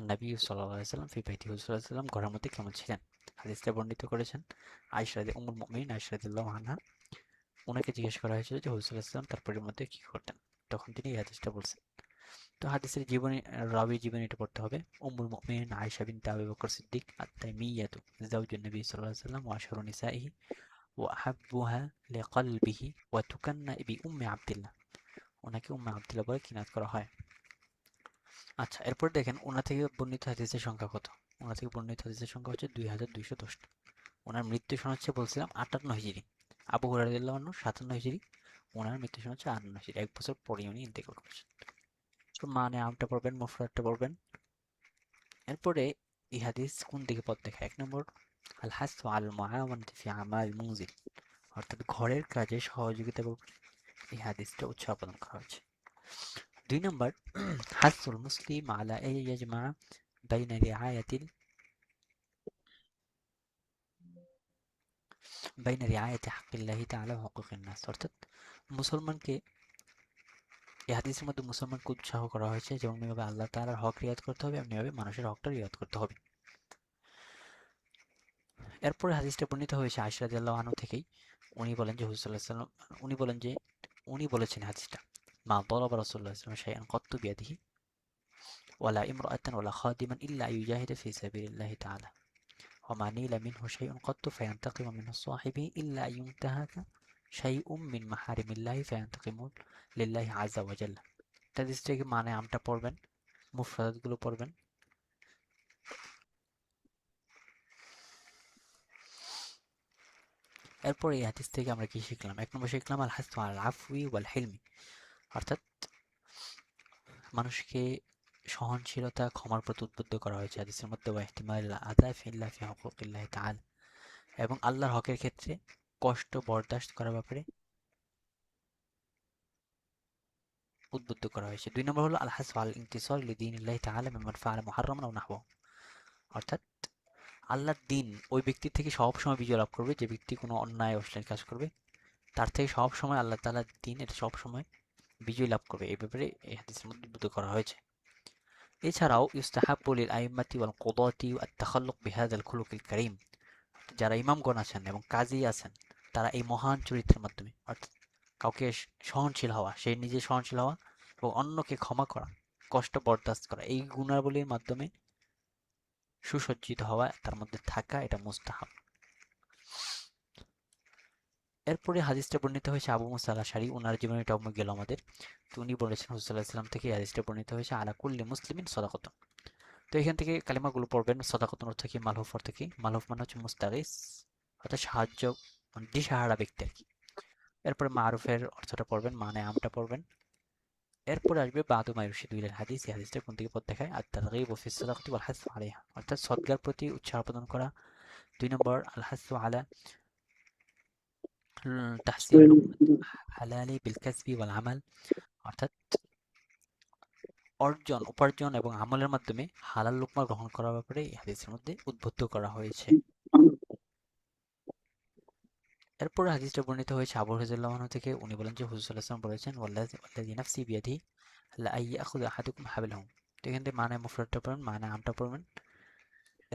নবী সাল্লাল্লাহু আলাইহি ওয়াসাল্লাম ফি বাইতি হুজুর সাল্লাল্লাহু আলাইহি ওয়াসাল্লাম ঘরের মধ্যে কেমন ছিলেন। হাদিসটা বর্ণিত করেছেন উম্মুল মুমিনিন আয়েশা রাদিয়াল্লাহু আনহা। ওনাকে জিজ্ঞেস করা হয়েছিল যে হুজুর সাল্লাল্লাহু আলাইহি ওয়াসাল্লাম তার পরিবারের মধ্যে কি করতেন, তখন তিনি এই হাদিসটা বলছেন। তো হাদিসের জীবনী, রাবি জীবনীটা পড়তে হবে। উম্মুল মুমিনিন আয়েশা বিনতে আবু বকর সিদ্দিক আত-তাইমিয়াতু যাওজুন নবী সাল্লাল্লাহু আলাইহি ওয়াসাল্লাম ওয়া আশহারু নিসাইহি ওয়া আহাব্বুহা লিকলবিহি ওয়া তুকান্না বিউম্মি আব্দুল্লাহ। ওনাকে উম্মে আব্দুল্লাহ বলে কিনাত করা হয়। আচ্ছা, এরপর দেখেন ওনা থেকে বর্ণিত হাদিসের সংখ্যা কত। ওনা থেকে বর্ণিত হাদিসের সংখ্যা হচ্ছে 2210টা। ওনার মৃত্যু সন হচ্ছে বলছিলাম 58 হিজরি। আবু হুরায়রা রাদিয়াল্লাহু আনহু 57 হিজরি, ওনার মৃত্যু সন হচ্ছে 58 হিজরি, 1 বছর পরে উনি ইন্তেকাল করেছেন। তো মানে আমটা পড়বেন, মুফরাদটা পড়বেন। এরপরে এই হাদিস কোন দিকে পথ দেখায়? 1 নম্বর, আল হাসু আল মুআওয়ানাতি ফি আমাল মুনজিল, অর্থাৎ ঘরের কাজে সহযোগিতা করবে, এই হাদিসটা উৎসাহ প্রদান করা হয়েছে। 2 নম্বর, হাসুল মুসলিম আলা ইয়াজমা বাইনা রিআয়াতিল বাইনা রিআয়াতি হাক্কিল্লাহি তাআলা ওয়া হুকুকিন নাস, অর্থাৎ মুসলমানকে, এই হাদিসের মধ্যে মুসলমানকে উৎসাহ করা হয়েছে যেমনভাবে আল্লাহ তাআলার হক রিয়াত করতে হবে, এমনিভাবে মানুষের হকটা রিয়াত করতে হবে। এরপরে হাদিসটা বর্ণিত হয়েছে আয়েশা রাদিয়াল্লাহু আনহা থেকেই। উনি বলেন যে হুজুর সাল্লাল্লাহু আলাইহি ওয়াসাল্লাম, উনি বলেন যে উনি বলেছেন হাদিসটা, মা দরাবা রাসূলুল্লাহ সাল্লাল্লাহু আলাইহি ওয়াসাল্লাম শাইআন কাত্তু বিয়াদিহি ওয়ালা ইমরাআতান ওয়ালা খাদিমান ইল্লা আইয়ুজাহিদা ফি সাবিলিল্লাহি তাআলা ওমা নীলা মিনহু শাইউন কাত্তু ফায়ান্তাকিমু মিন সাহিবিহি ইল্লা আইয়ুনতাহাকা শাইউম মিন মাহারিমিল্লাহি ফায়ান্তাকিমু লিল্লাহি আযজা ওয়া জাল্লা। হাদিসটাকে মানে আমটা পড়বেন, মুফরাদাতগুলো পড়বেন। এরপর এই হাদিস থেকে আমরা কি শিখলাম? 1 নম্বর শিখলাম আল হাসু আল আফওয়ি ওয়াল হিলমি, অর্থাৎ মানুষকে সহনশীলতা, ক্ষমার প্রতি উদ্বুদ্ধ করা হয়েছে হাদিসের মধ্যে। ওয়া ইহতিমাল আদা ফিল্লা ফি হুকুকিল্লাহি তাআলা, এবং আল্লাহর হকের ক্ষেত্রে কষ্ট বরদাস্ত করার ব্যাপারে উদ্বুদ্ধ করা হয়েছে। 2 নম্বর হলো আল হাসু আল ইনতিসার লিদীনিল্লাহি তাআলা মিম্মান ফাআলা মুহাররামান আও নাহওয়াহু, অর্থাৎ আল্লাহর দ্বীন ওই ব্যক্তির থেকে সবসময় বিজয় লাভ করবে যে ব্যক্তি কোনো অন্যায় অশ্লীল কাজ করবে, তার থেকে সবসময় আল্লাহ তাআলার দ্বীন এটা সবসময় বিজয় লাভ করবে, এই ব্যাপারে এই হাদিসের মধ্যে উদ্বুদ্ধ করা হয়েছে। এছাড়াও ইউস্তাহাব্বু লিল আইম্মাতি ওয়াল কুদাতি আত তাখাল্লুক বিহাযাল খুলুকিল কারীম, যারা ইমামগণ আছেন এবং কাজী আছেন তারা এই মহান চরিত্রের মাধ্যমে, অর্থাৎ কাউকে সহনশীল হওয়া, সে নিজে সহনশীল হওয়া এবং অন্যকে ক্ষমা করা, কষ্ট বরদাস্ত করা, এই গুণাবলীর মাধ্যমে সুসজ্জিত হওয়া, তার মধ্যে থাকা, এটা মুস্তাহাব। এরপরে হাদিসটা বর্ণিত হয়েছে আবু মুসা আল আশআরী, ওনার জীবনীটা গেল আমাদের। তো উনি বলেছেন হুজুর সাল্লাল্লাহু আলাইহি ওয়াসাল্লাম থেকে এই হাদিসটা বর্ণিত হয়েছে আলা কুল্লি মুসলিমিন সাদাকাতুন। তো এখান থেকে কালিমাগুলো পড়বেন। সাদাকাতুন অর্থ কি? মালহুফ অর্থ কি? মালহুফ মানে হচ্ছে মুস্তাগিস, অর্থাৎ সাহায্য, মানে দিশাহারা ব্যক্তি আর কি। এরপরে মারুফের অর্থটা পড়বেন, মানে আমটা পড়বেন। এরপরে আসবে বাদু মা ইরশিদু ইলাল হাদিস, এই হাদিসটা কোন দিকে পথ দেখায়? আত-তারগীবু ফিস সাদাকাতি ওয়াল হাসু আলাইহা, অর্থাৎ সদকার প্রতি উৎসাহ প্রদান করা। 2 নম্বর আল হাসু আলা তাহসিল লুকমাত হালালি বিল কাসবি ওয়াল আমাল, অর্থাৎ উপার্জন এবং আমলের মাধ্যমে হালাল লোকমা গ্রহণ করার ব্যাপারে এই হাদিসের মধ্যে উদ্বুদ্ধ করা হয়েছে। এরপরে হাদিসটা বর্ণিত হয়েছে আবু হুরায়রা রাদিয়াল্লাহু আনহু থেকে। উনি বলেন যে হুজুর সাল্লাল্লাহু আলাইহি ওয়াসাল্লাম বলেছেন, ওয়াল্লাযী নাফসি বিয়াদিহি লা ইয়াখুযু আহাদুকুম হাবলাহু। তো এখান থেকে মানে মুফরাদটা পড়বেন, মানে আমটা পড়বেন।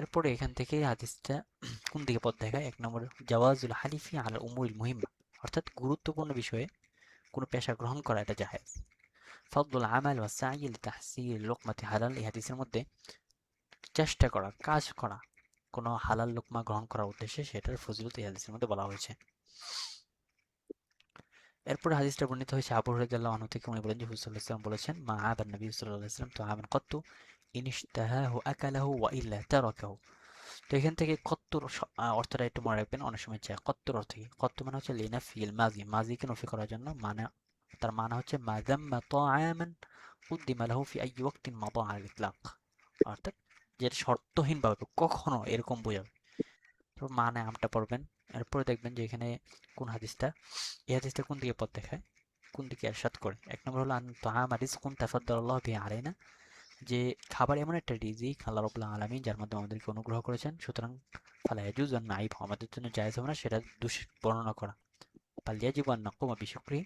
এরপরে এখান থেকে হাদিসটা কোন দিকে পথ দেখায়? 1 নম্বর, জাওয়াজুল হালিফি আলা উমুরিল মুহিম্মা, অর্থাৎ গুরুত্বপূর্ণ বিষয়ে কোনো পেশা গ্রহণ করা এটা জায়েজ। ফাদলুল আমাল ওয়াস সাই লিতাহসিল লুকমাতি হালাল, এই হাদিসের মধ্যে চেষ্টা করা, কাজ করা, কোনো হালাল লোকমা গ্রহণ করার উদ্দেশ্যে, সেটার ফজিলত এই হাদিসের মধ্যে বলা হয়েছে। এরপরে হাদিসটা বর্ণিত হয়েছে আবু হুরায়রা রাদিয়াল্লাহু আনহু থেকে। উনি বলেন যে হুজুর সাল্লাল্লাহু আলাইহি ওয়াসাল্লাম বলেছেন, মা আবান নবী সাল্লাল্লাহু আলাইহি ওয়াসাল্লাম তুআমান কাত্তু ইন ইশতাহাহু আকালাহু ওয়া ইল্লা তারাকাহু। তো এখান থেকে কত্তুর অর্থটা একটু মনে রাখবেন, অনেক সময় চায় কত্তুর অর্থ কি? কত্তু মানে হচ্ছে লিনাফিল মাজি, মাজিকে নফি করার জন্য, মানে তার মানে হচ্ছে মা যাম্মা তাআমান কুদ্দিমা লাহু ফি আইয়ি ওয়াক্তিন মাদা আল ইতলাক, অর্থাৎ যেটা শর্তহীনভাবে কখনো এরকম বোঝাবে। তো মানে আমটা পড়বেন। এরপরে দেখবেন যে এখানে কোন হাদিসটা, এই হাদিসটা কোন দিকে পথ দেখায়, কোন দিকে এরশাদ করে। এক নম্বর হলো আন তুআমা রিজকুন তাফাদ্দালাল্লাহু বিহি আলাইনা, যে খাবার এমন একটা রিজিক আল্লাহ রাব্বুল আলামিন যার মাধ্যমে আমাদেরকে অনুগ্রহ করেছেন, সুতরাং ফালা ইয়াজুজু আন নাইব, আমাদের জন্য জায়েজ হবে না সেটা দোষ বর্ণনা করা। বাল ইয়াজিবু আন নাকুমা বিশুকরিহি,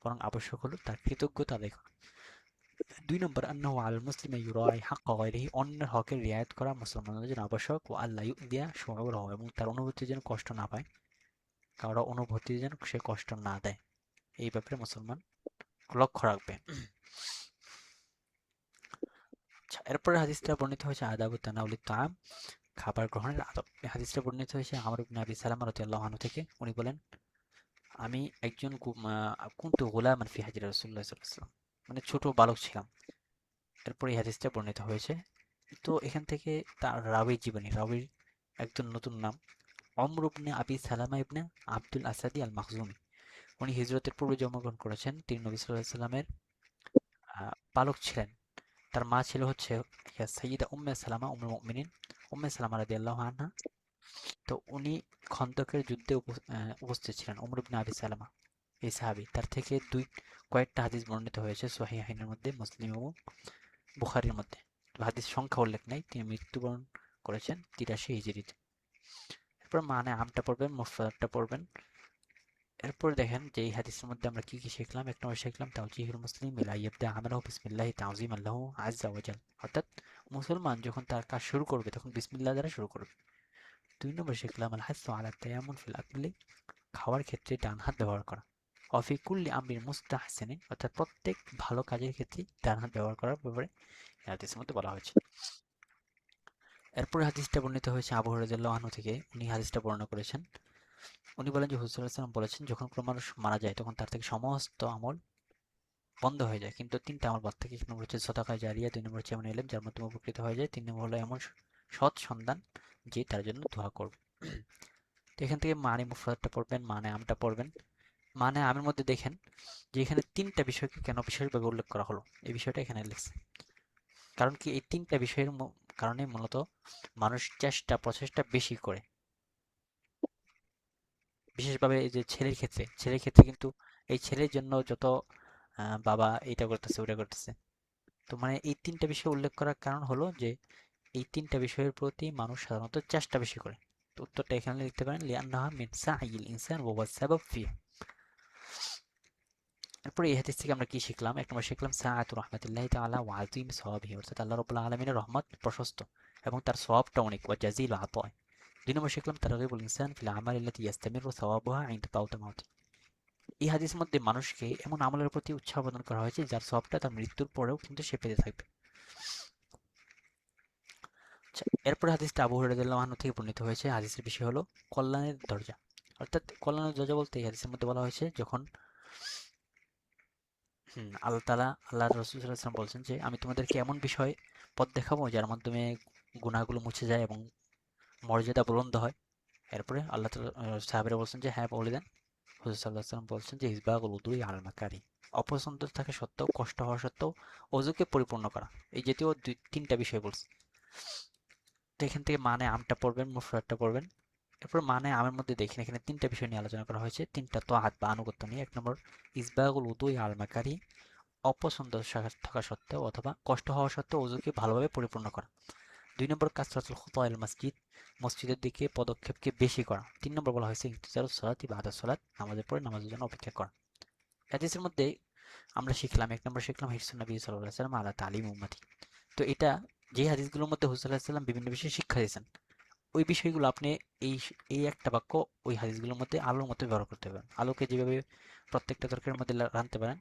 বরং আবশ্যক হলো তার কৃতজ্ঞতা আদায় করা। দুই নম্বর আন্নাহু আলাল মুসলিমি ইউরাই হাক্কা গায়রিহি, অন্যের হকের রিয়ায়ত করা মুসলমানদের জন্য আবশ্যক। ওয়া আল্লা ইউযিয়া শুউরাহু, এবং তার অনুভূতি যেন কষ্ট না পায়, কারো অনুভূতি যেন সে কষ্ট না দেয়, এই ব্যাপারে মুসলমান লক্ষ্য রাখবে। আচ্ছা, এরপরে হাদিসটা বর্ণিত হয়েছে আদাবু তানাউলি তাআম, খাবার গ্রহণের আদব। এই হাদিসটা বর্ণিত হয়েছে আমর ইবনে আবি সালামা রাদিয়াল্লাহু আনহু থেকে। উনি বলেন, আমি একজন কুনতু গুলামান ফি হাজরি রাসূলুল্লাহ সাল্লাল্লাহু আলাইহি ওয়াসাল্লাম, মানে ছোট বালক ছিলাম। এরপরে এই হাদিসটা বর্ণিত হয়েছে। তো এখান থেকে তার রাবীর জীবনী, রাবীর একজন নতুন নাম অমর ইবনে আবি সালামা ইবনে আব্দুল আসাদি আল মাখজুমি। উনি হিজরতের পূর্বে জন্মগ্রহণ করেছেন। তিনি নবী সাল্লাল্লাহু আলাইহি ওয়াসাল্লামের পালক ছিলেন। তার মা ছিল হচ্ছে সাইয়্যিদা উম্মে সালামা উম্মুল মুমিনিন, উম্মে সালামা রাদিয়াল্লাহু আনহা। তো উনি খন্দকের যুদ্ধে উপস্থিত ছিলেন, ওমর ইবনে আবি সালামা এই সাহাবী। তার থেকে কয়েকটা হাদিস বর্ণিত হয়েছে সহিহাইনের মধ্যে, মুসলিম এবং বুখারীর মধ্যে। তো হাদিস সংখ্যা উল্লেখ নাই। তিনি মৃত্যুবরণ করেছেন 83 হিজরিতে। এরপর মানে আমটা পড়বেন, মুফরাদটা পড়বেন। এরপর দেখেন যে এই হাদিসের মধ্যে আমরা কি কি শিখলাম। এক নম্বর শিখলাম তাওজিহুল মুসলিম ইলা ইয়াবদা আমালাহু বিসমিল্লাহি তাওযীমান লাহু আযজা ওয়া জাল, অর্থাৎ মুসলমান যখন তার কাজ শুরু করবে তখন বিসমিল্লাহ দ্বারা শুরু করবে। দুই নম্বর শিখলাম আল হাসসু আলা তায়াম্মুন ফিল আকলি, খাওয়ার ক্ষেত্রে ডান হাত ব্যবহার করা। অফি কুল্লি আমরিন মুস্তাহসিনিন, অর্থাৎ প্রত্যেক ভালো কাজের ক্ষেত্রে ডান হাত ব্যবহার করার ব্যাপারে এই হাদিসের মধ্যে বলা হয়েছে। এরপরে হাদিসটা বর্ণিত হয়েছে আবু হুরায়রা রাদিয়াল্লাহু আনহু থেকে। উনি হাদিসটা বর্ণনা করেছেন। উনি বলেন যে হুজুর সাল্লাল্লাহু আলাইহি ওয়াসাল্লাম বলেছেন, যখন কোনো মানুষ মারা যায় তখন তার থেকে সমস্ত আমল বন্ধ হয়ে যায়, কিন্তু তিনটা আমল বাদ থাকে। এক নম্বর হচ্ছে সদাকা জারিয়া, দুই নম্বর হচ্ছে এমন ইলম যার মাধ্যমে উপকৃত হয়ে যায়, তিন নম্বর হলো এমন সৎ সন্তান যে তার জন্য দোয়া করবে। তো এখান থেকে মানে মুফরাদটা পড়বেন, মানে আমটা পড়বেন। মানে আমের মধ্যে দেখেন যে এখানে তিনটা বিষয়কে কেন বিশেষভাবে উল্লেখ করা হলো, এই বিষয়টা এখানে লিখছে। কারণ কি, এই তিনটা বিষয়ের কারণে মূলত মানুষ প্রচেষ্টা বেশি করে। বিশেষভাবে এই যে ছেলের ক্ষেত্রে কিন্তু এই ছেলের জন্য যত বাবা এটা করতেছে ওটা করতেছে। তো মানে এই তিনটা বিষয় উল্লেখ করার কারণ হলো যে এই তিনটা বিষয়ের প্রতি মানুষ সাধারণত চেষ্টা বেশি করে। তো উত্তরটা এখানে লিখতে পারেন লিআন্নাহা মিন সাইয়িল ইনসান ওয়া হুয়া সাবাব ফিহি। এরপরে এই হাদিস থেকে আমরা কি শিখলাম। এক নম্বর শিখলাম সাআতু রাহমাতিল্লাহি তাআলা ওয়া আযীম সাওয়াবিহি, অর্থাৎ আল্লাহ রাব্বুল আলামিনের রহমত প্রশস্ত এবং তার সওয়াবটা অনেক। ওয়া জাযীল আতায়। দুই নম্বর শিখলাম তারগীবুল ইনসান ফিল আমালি আল্লাতী ইয়াস্তামিরু সাওয়াবুহা ইনদা মাউতি। এই হাদিসের মধ্যে মানুষকে এমন আমলের প্রতি উৎসাহ প্রদান করা হয়েছে যার সওয়াবটা তার মৃত্যুর পরেও কিন্তু সে পেতে থাকবে। আচ্ছা, এরপরে হাদিসটা আবু হুরায়রা রাদিয়াল্লাহু আনহু থেকে বর্ণিত হয়েছে। হাদিসের বিষয় হলো কল্যাণের দরজা। অর্থাৎ কল্যাণের দরজা বলতে এই হাদিসের মধ্যে বলা হয়েছে যখন আল্লাহ তাআলা, আল্লাহর রাসূল সাল্লাল্লাহু আলাইহি ওয়াসাল্লাম বলছেন যে আমি তোমাদেরকে এমন বিষয় পথ দেখাবো যার মাধ্যমে গুনাহগুলো মুছে যায় এবং মর্যাদা বুলন্দ হয়। এরপরে আল্লাহ তাআলা সাহাবীরা বলছেন যে হ্যাঁ বলে দেন। হুজুর সাল্লাল্লাহু আলাইহি ওয়াসাল্লাম বলছেন যে ইসবাগুল উদুই আলাল মাকারি, অপছন্দ থাকা সত্ত্বেও, কষ্ট হওয়া সত্ত্বেও ওযুকে পরিপূর্ণ করা। এই জাতীয় তিনটা বিষয় বলছে। তো এখান থেকে মানে আমটা পড়বেন, মুফরাদটা পড়বেন। এরপর মানে আমের মধ্যে দেখেন এখানে তিনটা বিষয় নিয়ে আলোচনা করা হয়েছে, তিনটা তোয়াত বা আনুগত্য নিয়ে। এক নম্বর ইসবাগুল উদুই আল মাকারি, অপছন্দ থাকা সত্ত্বেও অথবা কষ্ট হওয়া সত্ত্বেও ওযুকে ভালোভাবে পরিপূর্ণ করা। দুই নম্বর কাসরাতুল খুতা ইল মসজিদ, মসজিদের দিকে পদক্ষেপকে বেশি করা। তিন নম্বর বলা হয়েছে ইন্তিজারুস সালাতি বাদা সালাত, নামাজের পরে নামাজের জন্য অপেক্ষা করা। হাদিসের মধ্যে আমরা শিখলাম, এক নম্বর শিখলাম হিরসুন নবী সাল্লাল্লাহু আলাইহি ওয়াসাল্লাম আলা তালিম উম্মতি। তো এটা যে হাদিসগুলোর মধ্যে হুজুর সাল্লাল্লাহু আলাইহি ওয়াসাল্লাম বিভিন্ন বিষয়ে শিক্ষা দিয়েছেন, ওই বিষয়গুলো আপনি এই এই একটা বাক্য ওই হাদিসগুলোর মধ্যে আলোর মতো ব্যবহার করতে পারেন। আলোকে যেভাবে প্রত্যেকটা তরকারির মধ্যে রাঁধতে পারেন,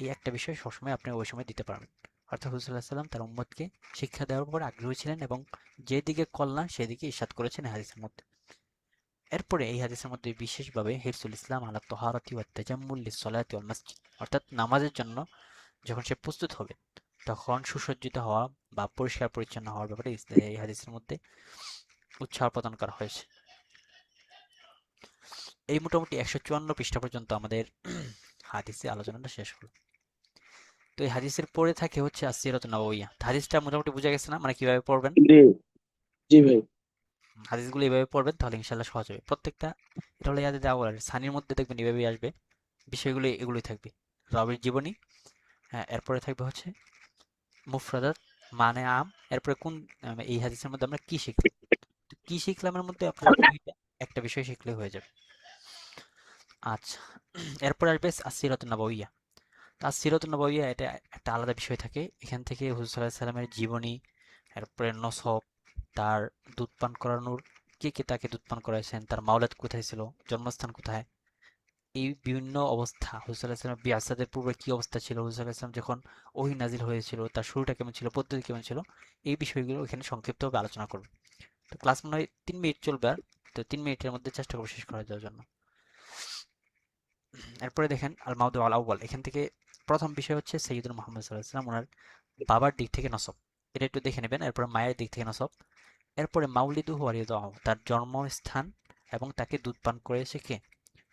এই একটা বিষয় সবসময় আপনি ওই সময় দিতে পারবেন। অর্থাৎ হুজুর সাল্লাল্লাহু আলাইহি ওয়াসাল্লাম তার উম্মতকে শিক্ষা দেওয়ার উপর আগ্রহী ছিলেন এবং যেদিকে কল্যাণ সেদিকে ইরশাদ করেছেন এই হাদিসের মধ্যে। এরপরে এই হাদিসের মধ্যে বিশেষভাবে হিরসুল ইসলাম আলা তাহারাতি ওয়াত তাজাম্মুল লিস-সালাতি ওয়াল মসজিদ, অর্থাৎ নামাজের জন্য যখন সে প্রস্তুত হবে তখন সুসজ্জিত হওয়া বা পরিষ্কার পরিচ্ছন্ন হওয়ার ব্যাপারে এই হাদিসের মধ্যে উৎসাহ প্রদান করা হয়েছে। এই মোটামুটি 154 পৃষ্ঠা পর্যন্ত আমাদের হাদিসে আলোচনাটা শেষ হলো। তো এই হাদিসের পরে থাকে হচ্ছে আসসিরাতুন নাবাউইয়া। হাদিসটা মোটামুটি বোঝা গেছে না, মানে কিভাবে পড়বেন? জি, জি ভাই। হাদিসগুলো এইভাবে পড়বেন তাহলে ইনশাল্লাহ সহজ হবে প্রত্যেকটা। এটা হলো ইয়াদে দেওয়া সানির মধ্যে দেখবেন এভাবেই আসবে, বিষয়গুলো এগুলোই থাকবে। রাবির জীবনী, হ্যাঁ, এরপরে থাকবে হচ্ছে মুফরাদাত, মানে আম, এরপরে কোন এই হাদিসের মধ্যে আমরা কি শিখলাম। তো কি শিখলাম এর মধ্যে আপনার দুইটা, একটা বিষয় শিখলে হয়ে যাবে। আচ্ছা, এরপরে আসবে আসসিরাতুন নাবাউইয়া। তো আসসিরাতুন নাবাউইয়া এটা একটা আলাদা বিষয় থাকে। এখান থেকে হুজুর সাল্লাল্লাহু আলাইহি সাল্লামের জীবনী, এরপরে নসব, তার দুধ পান করানোর, কে কে তাকে দুধ পান করাইছেন, তার মাওলাদ কোথায় ছিল, জন্মস্থান কোথায়, এই বিভিন্ন অবস্থা, হুজুর সাল্লাল্লাহু আলাইহি সাল্লাম বিআসাদের পূর্বে কি অবস্থা ছিল, হুজুর সাল্লাল্লাহু আলাইহি সাল্লাম যখন ওহী নাজিল হয়েছিল তার শুরুটা কেমন ছিল, পদ্ধতি কেমন ছিল, এই বিষয়গুলো এখানে সংক্ষিপ্তভাবে আলোচনা করব। তো ক্লাস মনে হয় 3 মিনিট চলবে আর, তো 3 মিনিটের মধ্যে চেষ্টা করবো শেষ করে দেওয়ার জন্য। এরপরে দেখেন আল মাউদু আল আউয়াল, এখান থেকে প্রথম বিষয় হচ্ছে সৈয়দুল মুহাম্মদ সাল্লাল্লাহু আলাইহি ওয়াসাল্লাম, ওনার বাবার দিক থেকে নসব, এটা একটু দেখে নেবেন। এরপরে মায়ের দিক থেকে নসব, এরপরে মাউলিদুহু ওয়া রিদাহু, তার জন্মস্থান এবং তাকে দুধ পান করেছে কে।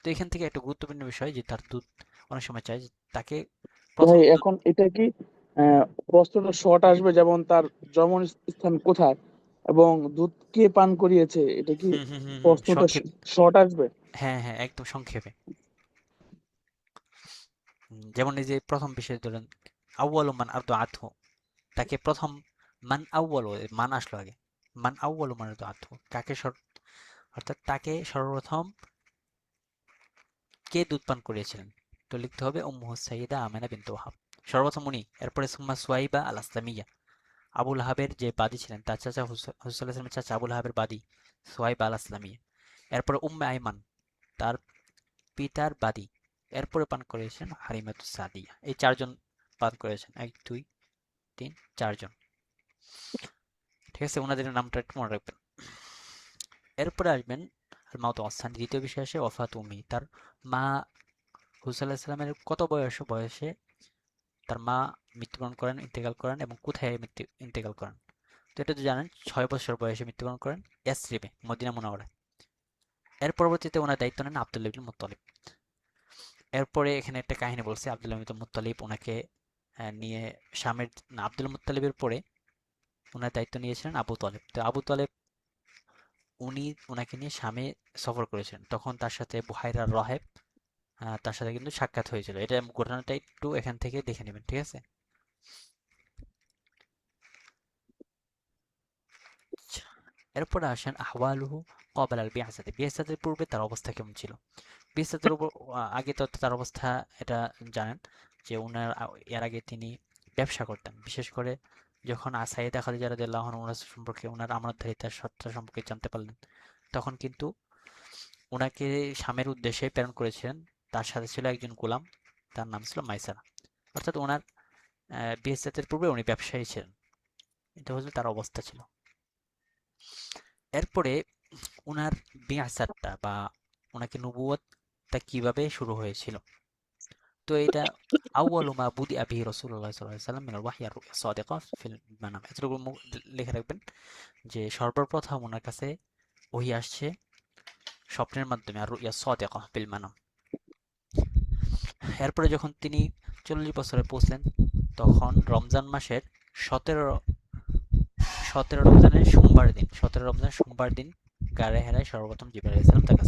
তো এখান থেকে একটা গুরুত্বপূর্ণ বিষয় যে তার দুধ অনেক সময় চাই যে তাকে প্রথম ভাই দুধ। এখন এটা কি প্রশ্নটা শর্ট আসবে, যেমন তার জন্মস্থান কোথায় এবং দুধ কে পান করিয়েছে, এটা কি হুম হুম হুম হুম প্রশ্নটা সংক্ষেপ, শর্ট আসবে? হ্যাঁ হ্যাঁ একদম সংক্ষেপে। যেমন এই যে প্রথম বিষয় ধরেন আউয়ালু মান আরদু আতহু, তাকে প্রথম, মান আউয়ালু, মান আসলো আগে, মান আউয়ালু মান আরদু আতহু, কাকে অর্থাৎ তাকে সর্বপ্রথম কে দুধ পান করিয়েছিলেন। তো লিখতে হবে উম্মুহু সাইয়্যিদা আমেনা বিনতু ওয়াহাব, সর্বপ্রথম উনি। এরপরে সুম্মা সুয়াইবা আল আসলামিয়া, আবুল আহাবের যে বাদী ছিলেন, তার চাচা হুসাইন সাল্লাল্লাহু চাচা আবুল আহাবের বাদী সুয়াইবা আল আসলামিয়া। এরপরে উম্মে আইমান, তার পিতার বাদী। এরপরে পান করেছেন হালিমাতুস সাদিয়া। এই চারজন পান করেছেন, 1 2 3 4 জন। ঠিক আছে, ওনাদের নামটা একটু মনে রাখবেন। এরপরে আসবেন আল মাউতু ওয়াস-সানি, দ্বিতীয় বিষয় আসে ওয়াফাত উম্মি, তার মা হুসাইন সাল্লাল্লাহু সাল্লামের কত বয়সে তার মা মৃত্যুবরণ করেন, ইন্তেকাল করেন, এবং কোথায় ইন্তেকাল করেন। তো এটা তো জানেন, 6 বছর বয়সে মৃত্যুবরণ করেন ইয়াসরিবে, মদিনা মুনাওয়ারায়। এর পরবর্তীতে ওনার দায়িত্ব নেন আব্দুল্লাহ ইবনে মুত্তালিব। এরপরে এখানে একটা কাহিনী বলছে, আব্দুল্লাহ ইবনে মুত্তালিব ওনাকে নিয়ে শামের, না, আব্দুল মুত্তালিবের পরে ওনার দায়িত্ব নিয়েছিলেন আবু তালেব। তো আবু তালেব উনি ওনাকে নিয়ে শামে সফর করেছেন, তখন তার সাথে বুহাইরা রাহেব, তার সাথে কিন্তু সাক্ষাৎ হয়েছিল। এটা ঘটনাটা একটু এখান থেকে দেখে নেবেন, ঠিক আছে? আচ্ছা, এরপরে আসেন আহওয়ালুহু ক্বাবলা আল বিআসাতি, বিআসাতের পূর্বে তার অবস্থা কেমন ছিল। বিআসাতের উপর আগে তো তার অবস্থা এটা জানেন যে উনার এর আগে তিনি ব্যবসা করতেন, বিশেষ করে যখন সাইয়েদা খাদিজা রাদিয়াল্লাহু আনহা ওনার সম্পর্কে, ওনার আমানতদারিতার সত্তা সম্পর্কে জানতে পারলেন, তখন কিন্তু ওনাকে শামের উদ্দেশ্যে প্রেরণ করেছিলেন। তার সাথে ছিল একজন গোলাম, তার নাম ছিল মাইসারা। অর্থাৎ ওনার বিএসএতের পূর্বে উনি ব্যবসায়ী ছিলেন। এটা হচ্ছে তার অবস্থা ছিল। এরপরে উনার বিআসাতটা বা ওনাকে নবুয়তটা কিভাবে শুরু হয়েছিল। তো এটা আউয়ালু মা বুদিআ বিহি রাসূলুল্লাহ সাল্লাল্লাহু আলাইহি ওয়াসাল্লাম মিনাল ওয়াহয়ি আর-রু'য়া সাদিকা ফিল মানাম। এতটুকু লিখে রাখবেন যে সর্বপ্রথম ওনার কাছে ওহী আসছে স্বপ্নের মাধ্যমে, আর-রু'য়া সাদিকা ফিল মানাম। এরপরে যখন তিনি 40 বছরে পৌঁছলেন, তখন রমজান মাসের 17 রমজানের সোমবার দিন, 17 রমজান সোমবার দিন গাড়ে হেরায় সর্বপ্রথম জিবরাইল আলাইহিস সালাম তার কাছে